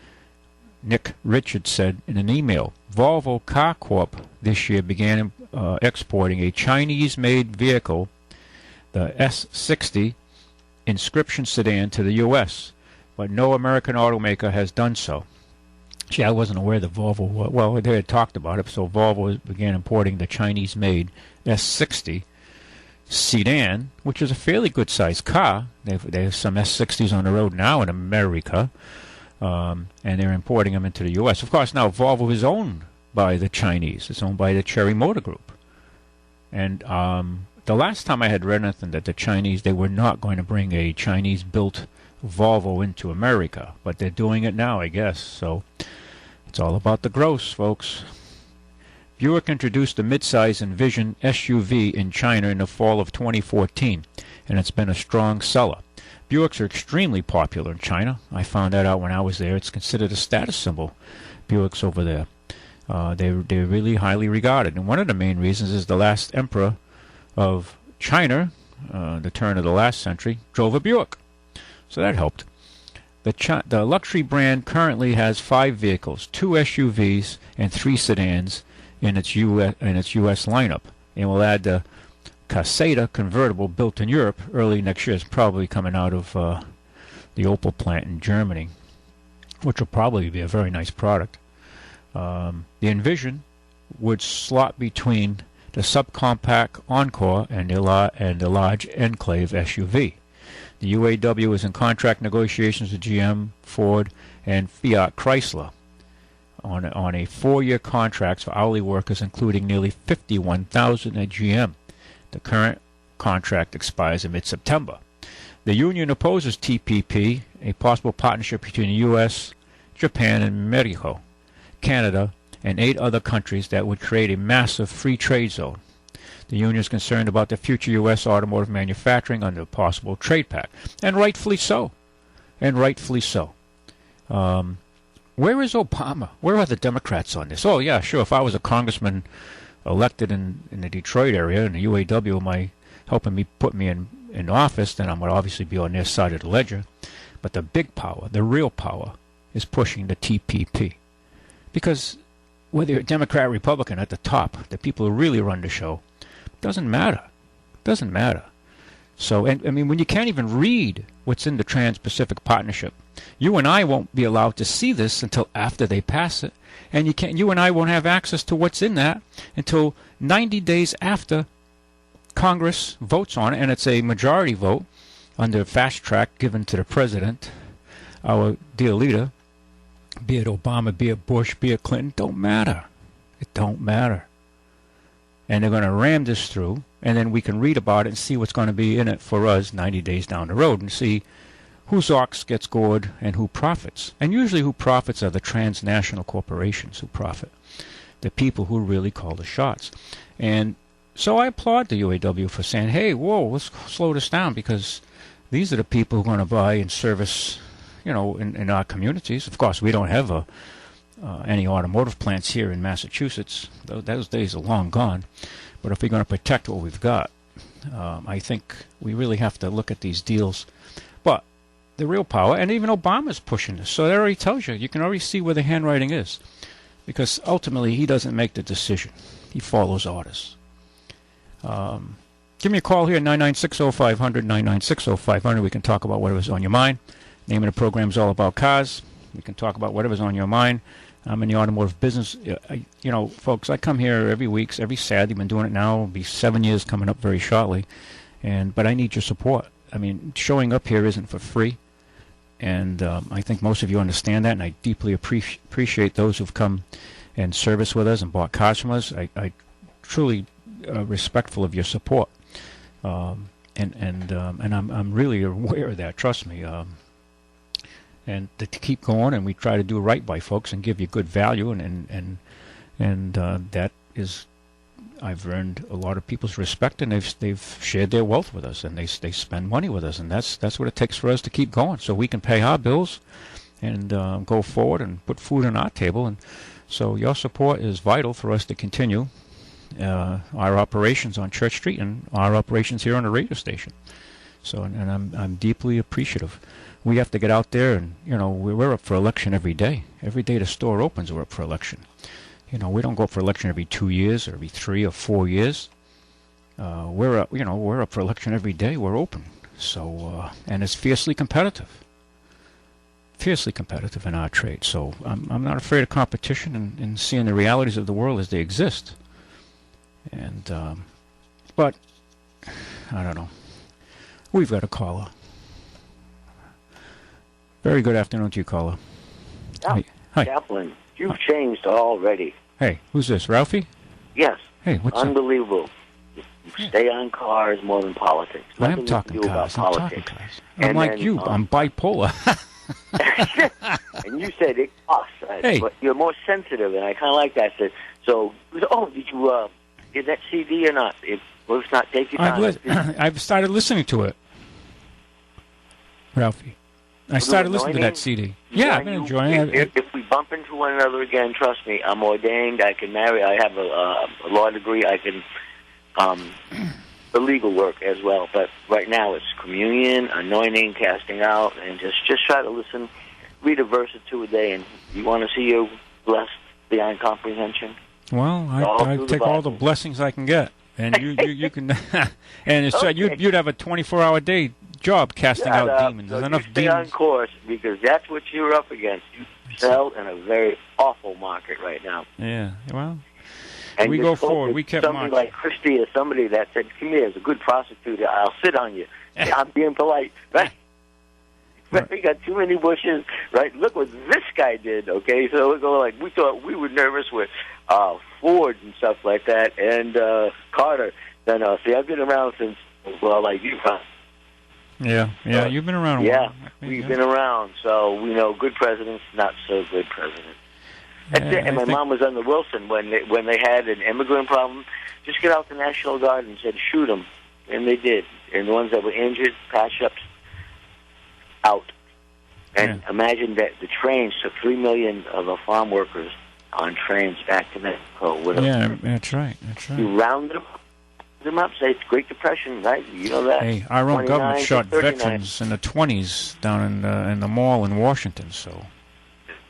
Nick Richards said in an email, Volvo Car Corp this year began exporting a Chinese-made vehicle, the S60 Inscription sedan, to the U.S., but no American automaker has done so. Gee, I wasn't aware that Volvo, well, they had talked about it, so Volvo began importing the Chinese-made S60 sedan, which is a fairly good-sized car. They have some S60s on the road now in America, and they're importing them into the U.S. Of course, now Volvo is owned by the Chinese. It's owned by the Chery Motor Group. And the last time I had read anything that the Chinese, they were not going to bring a Chinese-built Volvo into America, but they're doing it now, I guess. So it's all about the gross, folks. Buick introduced the midsize Envision SUV in China in the fall of 2014, and it's been a strong seller. Buicks are extremely popular in China. I found that out when I was there. It's considered a status symbol, Buicks over there. They're really highly regarded, and one of the main reasons is the last emperor of China, the turn of the last century, drove a Buick. So that helped. The luxury brand currently has 5 vehicles, 2 SUVs and 3 sedans in its U.S. lineup, and will add the Caseta convertible built in Europe early next year. It's probably coming out of the Opel plant in Germany, which will probably be a very nice product. The Envision would slot between the subcompact Encore and the large Enclave SUV. The UAW is in contract negotiations with GM, Ford, and Fiat Chrysler on a 4-year contract for hourly workers, including nearly 51,000 at GM. The current contract expires in mid-September. The union opposes TPP, a possible partnership between the U.S., Japan, and Mexico, Canada, and 8 other countries that would create a massive free trade zone. The union is concerned about the future U.S. automotive manufacturing under a possible trade pact, and rightfully so. Where is Obama? Where are the Democrats on this? Oh, yeah, sure, if I was a congressman elected in the Detroit area and the UAW might helping me put me in office, then I would obviously be on their side of the ledger. But the big power, the real power, is pushing the TPP. Because whether you're a Democrat or Republican at the top, the people who really run the show, doesn't matter. So, and I mean, when you can't even read what's in the Trans-Pacific Partnership, you and I won't be allowed to see this until after they pass it, and you and I won't have access to what's in that until 90 days after Congress votes on it, and it's a majority vote under fast track given to the president, our dear leader, be it Obama, be it Bush, be it Clinton, don't matter. It don't matter. And they're going to ram this through, and then we can read about it and see what's going to be in it for us 90 days down the road and see whose ox gets gored and who profits. And usually who profits are the transnational corporations who profit, the people who really call the shots. And so I applaud the UAW for saying, hey, whoa, let's slow this down, because these are the people who are going to buy and service, in our communities. Of course, we don't have any automotive plants here in Massachusetts. Those days are long gone. But if we're going to protect what we've got, I think we really have to look at these deals. But the real power, and even Obama's pushing this, so that already tells you can already see where the handwriting is. Because ultimately, he doesn't make the decision. He follows orders. Give me a call here, 996-0500, 996-0500. We can talk about whatever's on your mind. Name of the program is All About Cars. We can talk about whatever's on your mind. I'm in the automotive business. Folks, I come here every week, every Saturday. I've been doing it now. It'll be 7 years coming up very shortly. But I need your support. I mean, showing up here isn't for free. And I think most of you understand that, and I deeply appreciate those who've come and serviced with us and bought cars from us. I truly respectful of your support. And I'm really aware of that, trust me. And to keep going, and we try to do right by folks and give you good value, and that is, I've earned a lot of people's respect, and they've shared their wealth with us, and they spend money with us, and that's what it takes for us to keep going, so we can pay our bills and go forward and put food on our table. And so your support is vital for us to continue our operations on Church Street and our operations here on the radio station. So, and I'm deeply appreciative. We have to get out there, and we're up for election every day. Every day the store opens, we're up for election. We don't go up for election every 2 years or every 3 or 4 years. We're up for election every day. We're open. So, and it's fiercely competitive in our trade. So I'm not afraid of competition and seeing the realities of the world as they exist. And but I don't know. We've got a caller. Very good afternoon to you, caller. Yeah. Hi. Chaplain, you've changed already. Hey, who's this, Ralphie? Yes. Hey, what's up? Unbelievable. You stay on cars more than politics. I am talking cars. I'm talking cars. I'm like you. I'm bipolar. And you said it costs. Hey. But you're more sensitive, and I kind of like that. Did you get that CD or not? Let's not take your time. I've started listening to it, Ralphie. I started listening to that CD. Yeah, I've been enjoying it. If we bump into one another again, trust me, I'm ordained. I can marry. I have a law degree. I can the legal work as well. But right now it's communion, anointing, casting out, and just try to listen. Read a verse or two a day, and you want to see you blessed beyond comprehension. Well, I take all the blessings I can get, and you can. And it's you'd have a 24-hour day job casting out demons. There's enough stay demons. on course, because that's what you're up against. You sell in a very awful market right now. Yeah, well, and we go forward. We kept somebody marching. like Christy or somebody that said, "Come here, as a good prosecutor, I'll sit on you." I'm being polite, right? We got too many bushes, right? Look what this guy did. Okay, so we go we thought we were nervous with Ford and stuff like that, and Carter. Then see, I've been around since like you. Yeah, you've been around a while. Yeah, we've been around, so we know good presidents, not so good presidents. That's it. And my mom was under Wilson when they had an immigrant problem. Just get out the National Guard and said, shoot them. And they did. And the ones that were injured, patch-ups, out. And imagine that the trains took 3 million of the farm workers on trains back to Mexico. Yeah, that's right. You round them up, say it's Great Depression, right? You know that. Hey, our own government shot veterans in the 20s down in the mall in Washington. So,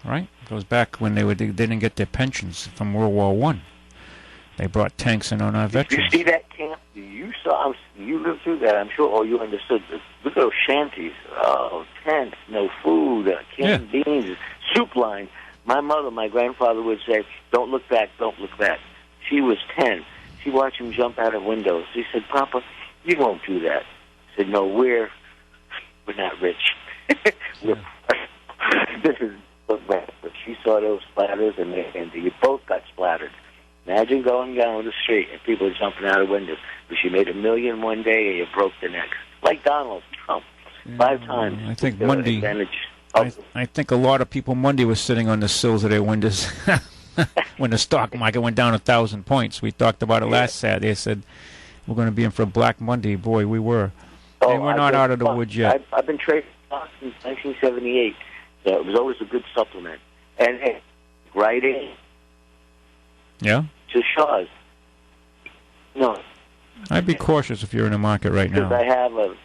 right, it goes back when they didn't get their pensions from World War I. They brought tanks in on our veterans. You see that camp? You lived through that, I'm sure. Oh, you understood. Look at those shanties, tents, no food, canned beans, soup line. My grandfather would say, "Don't look back, don't look back." She was 10. She watched him jump out of windows. She said, "Papa, you won't do that." I said, "No, we're not rich." This is look back. But she saw those splatters, and you both got splattered. Imagine going down the street and people jumping out of windows. But she made $1 million one day, and you broke the next. Like Donald Trump. 5 times. I think Monday. Advantage. I think a lot of people Monday were sitting on the sills of their windows when the stock market went down 1,000 points. We talked about it last Saturday. They said we're going to be in for a Black Monday. Boy, we were. And we're not out of the woods yet. I've been trading stocks since 1978, so it was always a good supplement. And hey, writing. Yeah. To Shaw's. No. I'd be cautious if you're in the market right now. Because I have a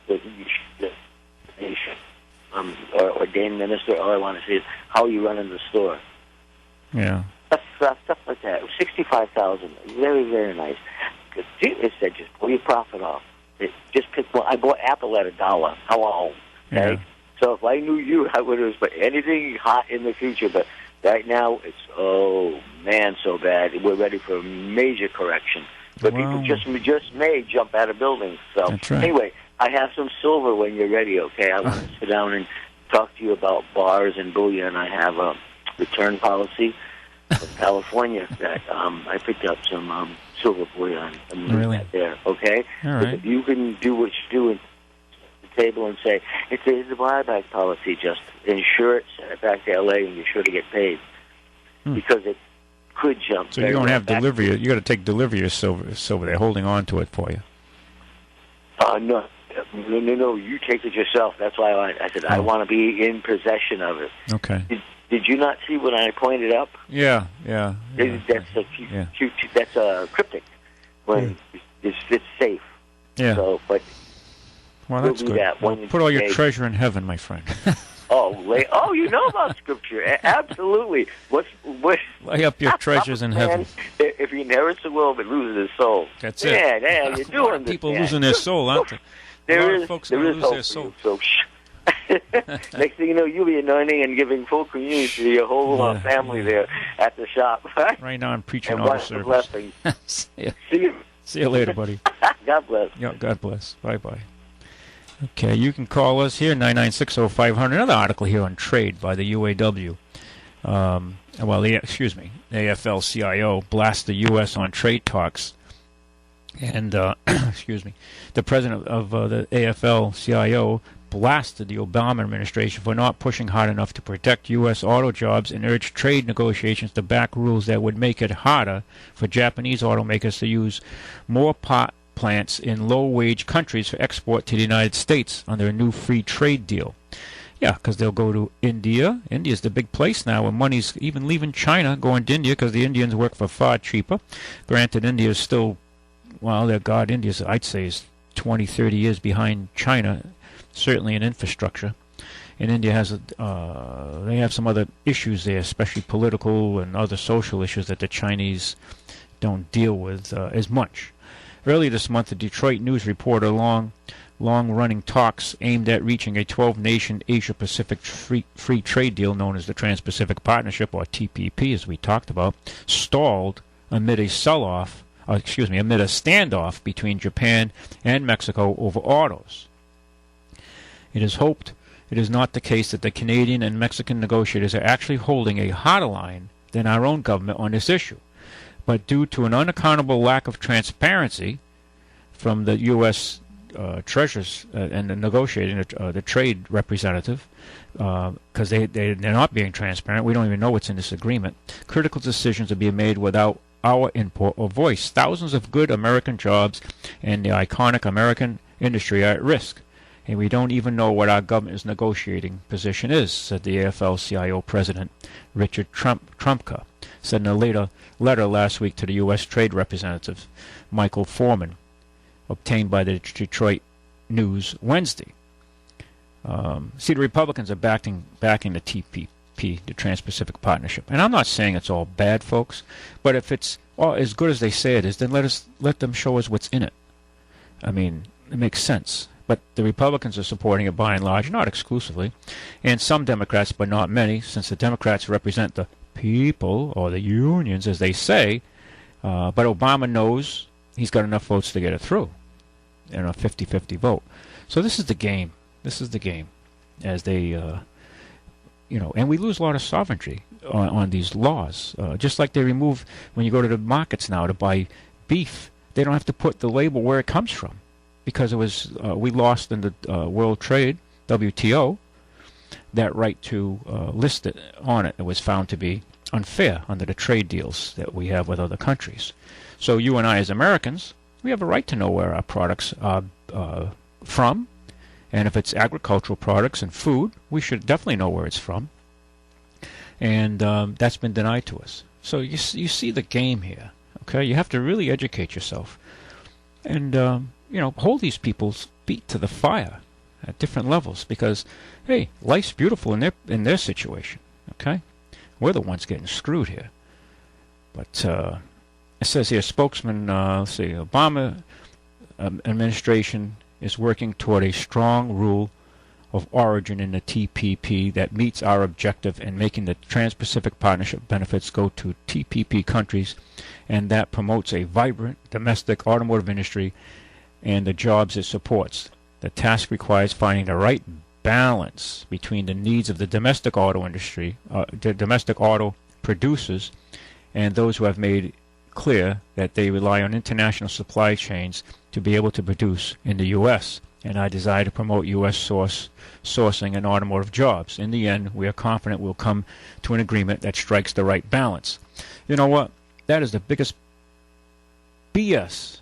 ordained minister. All I want to say is how you running the store. Yeah. Stuff like that. 65,000. Very, very nice. It said just pull your profit off. Just pick one. I bought Apple at $1. Hello. Okay. Yeah. So if I knew you, I would have put anything hot in the future. But right now, it's so bad. We're ready for a major correction. But people just may jump out of buildings. So that's right. Anyway, I have some silver when you're ready. Okay, I want to sit down and talk to you about bars and bullion. I have a return policy from California that I picked up some silver bullion. Really? There. Okay. All right. If you can do what you do at the table and say it's a buyback policy, just insure it, send it back to L.A. and you're sure to get paid because it could jump. So you don't have delivery. You got to take delivery of silver. They're holding on to it for you. No. You take it yourself. That's why I said I want to be in possession of it. Okay. Did you not see when I pointed up? Yeah. That's a cute. That's a cryptic. When it's safe. Yeah. So, but well, that's good. Put all your treasure in heaven, my friend. You know about Scripture. Absolutely. Lay up your treasures in heaven. If he inherits the world but loses his soul. That's it. Yeah, you're doing this. People losing their soul, aren't they? There is folks lose their soul. So, next thing you know, you'll be anointing and giving full communion to your whole family there at the shop. Right now I'm preaching all the service. See you later, buddy. God bless. Yeah, God bless. Bye-bye. Okay, you can call us here, 9960500. Another article here on trade by the UAW. AFL-CIO blasts the U.S. on trade talks. And, the president of the AFL-CIO blasted the Obama administration for not pushing hard enough to protect U.S. auto jobs and urged trade negotiations to back rules that would make it harder for Japanese automakers to use more plants in low-wage countries for export to the United States under a new free trade deal. Yeah, because they'll go to India. India's the big place now, and money's even leaving China, going to India, because the Indians work for far cheaper. Granted, India's still, India's, I'd say, is 20, 30 years behind China, certainly in infrastructure. And India has, they have some other issues there, especially political and other social issues that the Chinese don't deal with as much. Earlier this month, the Detroit News reported long-running talks aimed at reaching a 12-nation Asia-Pacific free trade deal known as the Trans-Pacific Partnership, or TPP, as we talked about, stalled amid a standoff between Japan and Mexico over autos. It is hoped it is not the case that the Canadian and Mexican negotiators are actually holding a harder line than our own government on this issue. But due to an unaccountable lack of transparency from the U.S. treasurers and the negotiating, the trade representative, because they're not being transparent, we don't even know what's in this agreement, critical decisions are being made without our input or voice. Thousands of good American jobs and the iconic American industry are at risk. And we don't even know what our government's negotiating position is, said the AFL-CIO president, Richard Trumka, said in a letter last week to the U.S. Trade Representative, Michael Foreman, obtained by the Detroit News Wednesday. The Republicans are backing the TPP, the Trans-Pacific Partnership. And I'm not saying it's all bad, folks, but if it's all as good as they say it is, then let them show us what's in it. I mean, it makes sense. But the Republicans are supporting it by and large, not exclusively, and some Democrats, but not many, since the Democrats represent the people, or the unions, as they say, but Obama knows he's got enough votes to get it through, in a 50-50 vote. So this is the game. As they, and we lose a lot of sovereignty on these laws. Just like they remove, when you go to the markets now to buy beef, they don't have to put the label where it comes from. Because it was we lost in the world trade WTO, that right to list it on it was found to be unfair under the trade deals that we have with other countries. So you and I as Americans, we have a right to know where our products are from, and if it's agricultural products and food, we should definitely know where it's from. And that's been denied to us. So you see the game here. Okay, you have to really educate yourself, and hold these people's feet to the fire at different levels, because hey, life's beautiful in their situation. Okay, we're the ones getting screwed here. But it says here, spokesman, let's see, Obama administration is working toward a strong rule of origin in the TPP that meets our objective in making the Trans-Pacific Partnership benefits go to TPP countries, and that promotes a vibrant domestic automotive industry and the jobs it supports. The task requires finding the right balance between the needs of the domestic auto industry, the domestic auto producers, and those who have made clear that they rely on international supply chains to be able to produce in the U.S., and I desire to promote U.S. sourcing and automotive jobs. In the end, we are confident we'll come to an agreement that strikes the right balance. You know what? That is the biggest BS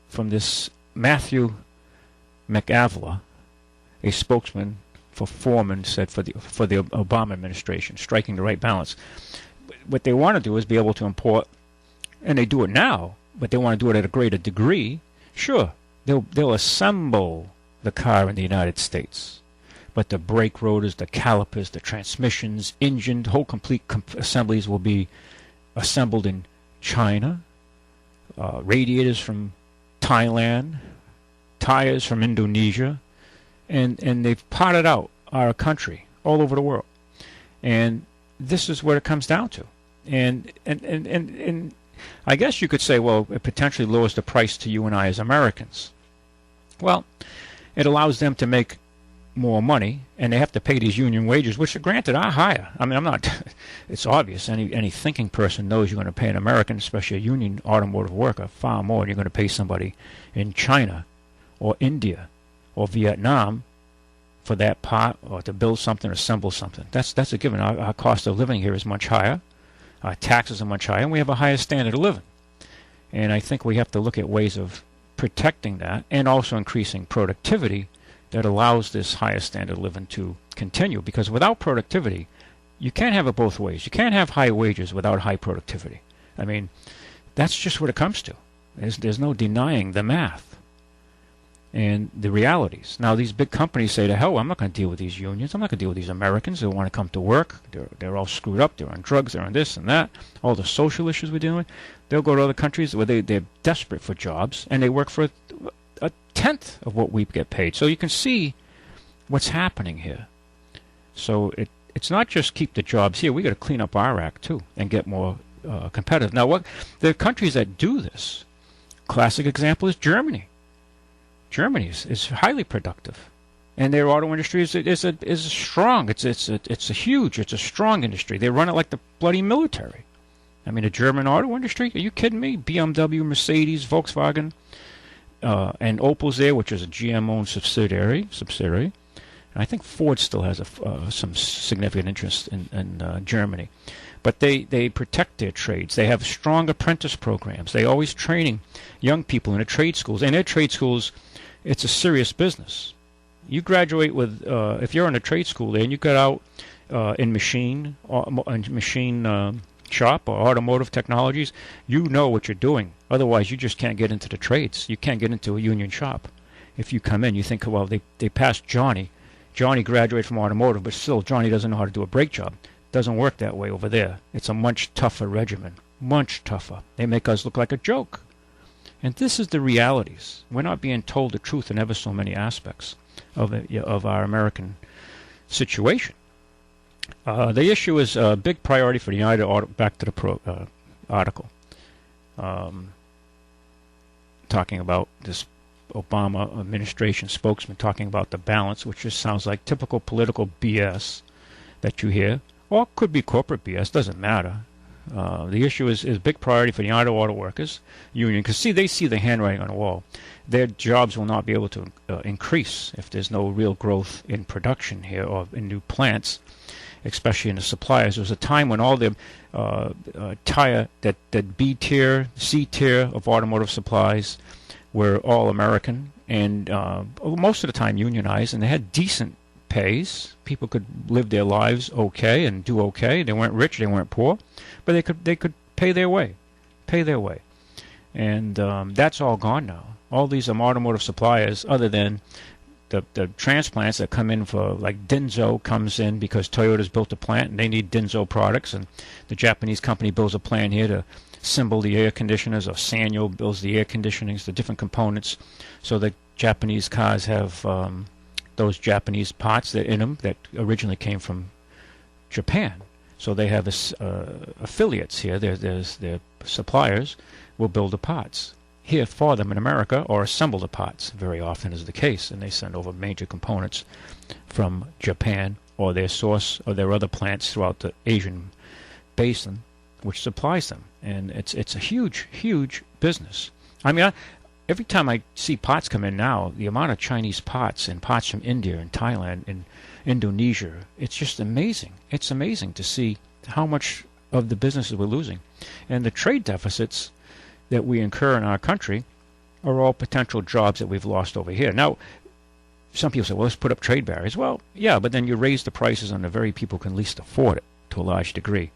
from this Matthew McAvila, a spokesman for Foreman, said for the Obama administration, striking the right balance. What they want to do is be able to import, and they do it now, but they want to do it at a greater degree. Sure, they'll assemble the car in the United States, but the brake rotors, the calipers, the transmissions, engine, whole complete assemblies will be assembled in China, radiators from Thailand, tires from Indonesia, and they've potted out our country all over the world. And this is what it comes down to. And I guess you could say, well, it potentially lowers the price to you and I as Americans. Well, it allows them to make more money, and they have to pay these union wages, which, granted, are higher. I mean, I'm not. It's obvious. Any thinking person knows you're going to pay an American, especially a union automotive worker, far more than you're going to pay somebody in China or India or Vietnam for that part, or to build something, assemble something. That's a given. Our cost of living here is much higher. Our taxes are much higher, and we have a higher standard of living. And I think we have to look at ways of protecting that and also increasing productivity that allows this higher standard of living to continue. Because without productivity, you can't have it both ways. You can't have high wages without high productivity. I mean, that's just what it comes to. There's no denying the math and the realities. Now, these big companies say, to hell, I'm not going to deal with these unions. I'm not going to deal with these Americans who want to come to work. They're all screwed up. They're on drugs. They're on this and that. All the social issues we're dealing with. They'll go to other countries where they're desperate for jobs, and they work for a tenth of what we get paid. So you can see what's happening here. So it's not just keep the jobs here. We got to clean up our act, too, and get more competitive. Now, the countries that do this, classic example is Germany. Germany is highly productive, and their auto industry is strong. It's a strong industry. They run it like the bloody military. I mean, the German auto industry. Are you kidding me? BMW, Mercedes, Volkswagen, and Opel's there, which is a GM-owned subsidiary. And I think Ford still has some significant interest in Germany. But they protect their trades. They have strong apprentice programs. They always training young people in the trade schools. And their trade schools, it's a serious business. You graduate with, if you're in a trade school there and you got out in machine shop or automotive technologies, you know what you're doing. Otherwise, you just can't get into the trades. You can't get into a union shop. If you come in, you think, well, they passed Johnny. Johnny graduated from automotive, but still, Johnny doesn't know how to do a brake job. Doesn't work that way over there. It's a much tougher regimen. Much tougher. They make us look like a joke. And this is the realities. We're not being told the truth in ever so many aspects of our American situation. The issue is a big priority for the United Auto. Back to the article. Talking about this Obama administration spokesman talking about the balance, which just sounds like typical political BS that you hear. Or it could be corporate BS. Doesn't matter. The issue is a big priority for the auto workers union because they see the handwriting on the wall. Their jobs will not be able to increase if there's no real growth in production here or in new plants, especially in the suppliers. There was a time when all the tire, that B tier, C tier of automotive supplies were all American and most of the time unionized, and they had decent pays. People could live their lives okay and do okay. They weren't rich, they weren't poor, but they could pay their way, and that's all gone now. All these automotive suppliers, other than the transplants that come in for, like Denso comes in because Toyota's built a plant and they need Denso products, and the Japanese company builds a plant here to assemble the air conditioners, or Sanyo builds the air conditionings, the different components, so the Japanese cars have those Japanese parts that in them that originally came from Japan. So they have affiliates here. Their suppliers will build the parts here for them in America, or assemble the parts, very often is the case, and they send over major components from Japan or their source or their other plants throughout the Asian basin, which supplies them. And it's a huge business. I mean, every time I see parts come in now, the amount of Chinese parts and parts from India and Thailand and Indonesia, it's just amazing. It's amazing to see how much of the businesses we're losing. And the trade deficits that we incur in our country are all potential jobs that we've lost over here. Now, some people say, well, let's put up trade barriers. Well, yeah, but then you raise the prices on the very people who can least afford it to a large degree.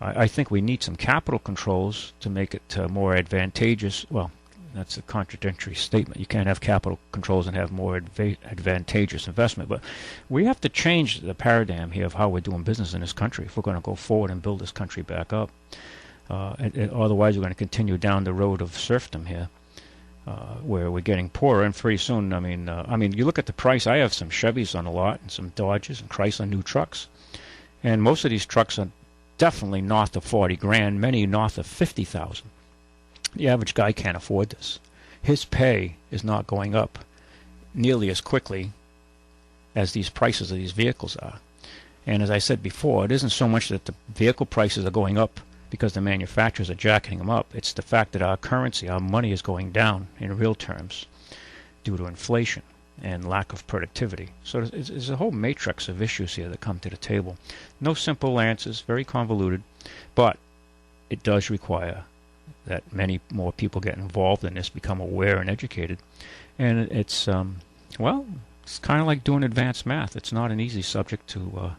I think we need some capital controls to make it more advantageous. Well, that's a contradictory statement. You can't have capital controls and have more advantageous investment. But we have to change the paradigm here of how we're doing business in this country if we're going to go forward and build this country back up. Otherwise, we're going to continue down the road of serfdom here, where we're getting poorer, and pretty soon, I mean, you look at the price. I have some Chevys on the lot, and some Dodges and Chrysler new trucks, and most of these trucks are definitely north of 40 grand, many north of 50,000. The average guy can't afford this. His pay is not going up nearly as quickly as these prices of these vehicles are. And as I said before, it isn't so much that the vehicle prices are going up because the manufacturers are jacking them up. It's the fact that our currency, our money, is going down in real terms due to inflation and lack of productivity. So there's a whole matrix of issues here that come to the table. No simple answers, very convoluted, but it does require that many more people get involved in this, become aware and educated. And it's, it's kind of like doing advanced math. It's not an easy subject to,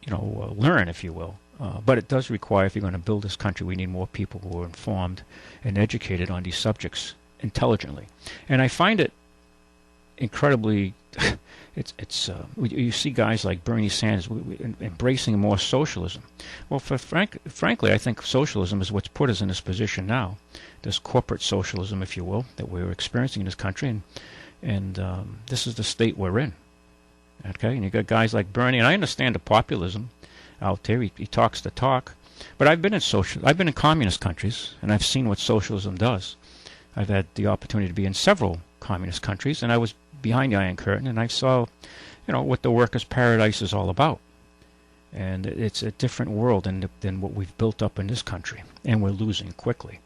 learn, if you will. But it does require, if you're going to build this country, we need more people who are informed and educated on these subjects intelligently. And I find it incredibly, you see guys like Bernie Sanders embracing more socialism. Well, frankly, I think socialism is what's put us in this position now, this corporate socialism, if you will, that we're experiencing in this country, and this is the state we're in. Okay, and you got guys like Bernie, and I understand the populism out there. He talks the talk, but I've been in communist countries, and I've seen what socialism does. I've had the opportunity to be in several communist countries, and I was behind the Iron Curtain, and I saw, what the workers' paradise is all about. And it's a different world than what we've built up in this country, and we're losing quickly.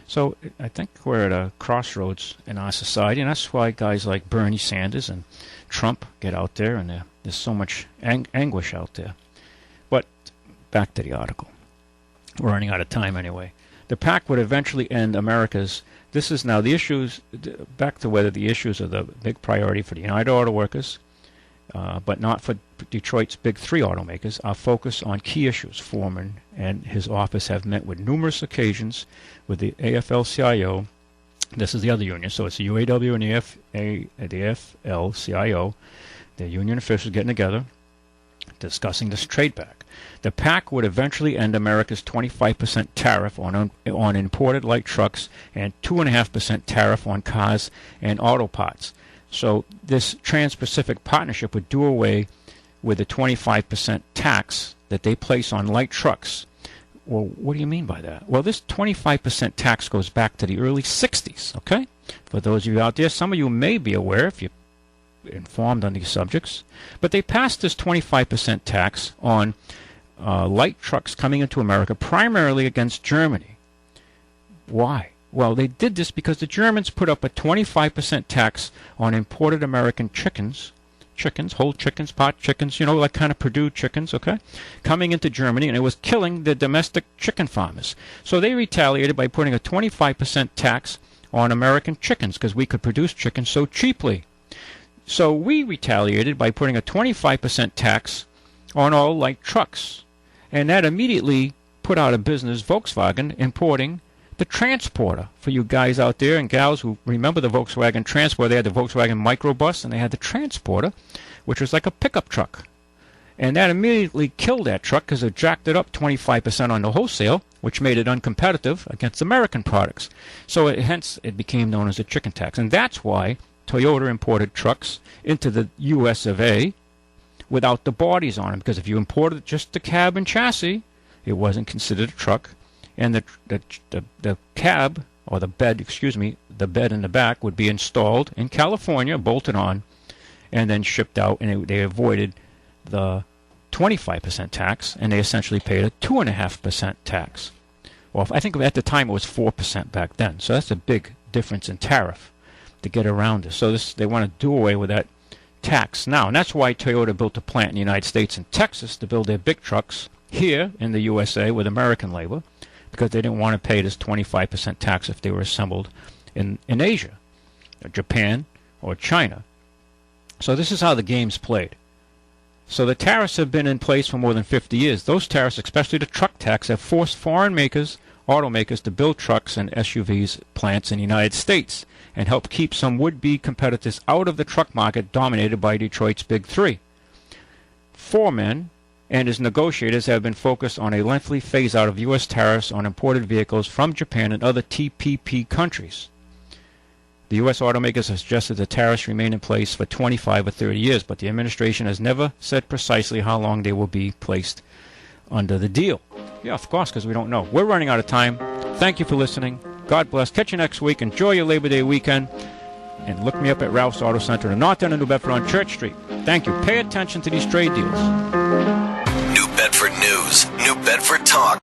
So I think we're at a crossroads in our society, and that's why guys like Bernie Sanders and Trump get out there, and there's so much anguish out there. But back to the article. We're running out of time anyway. The pact would eventually end America's. This is now the issues, back to whether the issues are the big priority for the United Auto Workers, but not for Detroit's big three automakers. Our focus on key issues. Foreman and his office have met with numerous occasions with the AFL-CIO. This is the other union, so it's the UAW and the AFL-CIO. The union officials getting together, discussing this trade pact. The pact would eventually end America's 25% tariff on imported light trucks and 2.5% tariff on cars and auto parts. So this Trans-Pacific Partnership would do away with the 25% tax that they place on light trucks. Well, what do you mean by that? Well, this 25% tax goes back to the early 60s, okay? For those of you out there, some of you may be aware if you're informed on these subjects, but they passed this 25% tax on light trucks coming into America, primarily against Germany. Why? Well, they did this because the Germans put up a 25% tax on imported American chickens, whole chickens, pot chickens, like kind of Purdue chickens, okay, coming into Germany, and it was killing the domestic chicken farmers. So they retaliated by putting a 25% tax on American chickens because we could produce chickens so cheaply. So we retaliated by putting a 25% tax on all light trucks. And that immediately put out of business Volkswagen importing the Transporter. For you guys out there and gals who remember the Volkswagen Transporter, they had the Volkswagen Microbus and they had the Transporter, which was like a pickup truck. And that immediately killed that truck because it jacked it up 25% on the wholesale, which made it uncompetitive against American products. So hence it became known as a chicken tax. And that's why Toyota imported trucks into the U.S. of A. without the bodies on them, because if you imported just the cab and chassis, it wasn't considered a truck, and the cab, or the bed, the bed in the back would be installed in California, bolted on, and then shipped out, and they avoided the 25% tax, and they essentially paid a 2.5% tax. Well, I think at the time it was 4% back then, so that's a big difference in tariff to get around this. So they want to do away with that tax now, and that's why Toyota built a plant in the United States in Texas to build their big trucks here in the USA with American labor, because they didn't want to pay this 25% tax if they were assembled in Asia, or Japan, or China. So this is how the game's played. So the tariffs have been in place for more than 50 years. Those tariffs, especially the truck tax, have forced foreign automakers to build trucks and SUVs plants in the United States and help keep some would-be competitors out of the truck market dominated by Detroit's Big Three. Foreman and his negotiators have been focused on a lengthy phase-out of U.S. tariffs on imported vehicles from Japan and other TPP countries. The U.S. automakers have suggested the tariffs remain in place for 25 or 30 years, but the administration has never said precisely how long they will be placed under the deal. Yeah, of course, because we don't know. We're running out of time. Thank you for listening. God bless. Catch you next week. Enjoy your Labor Day weekend. And look me up at Ralph's Auto Center in North End of New Bedford on Church Street. Thank you. Pay attention to these trade deals. New Bedford News. New Bedford Talk.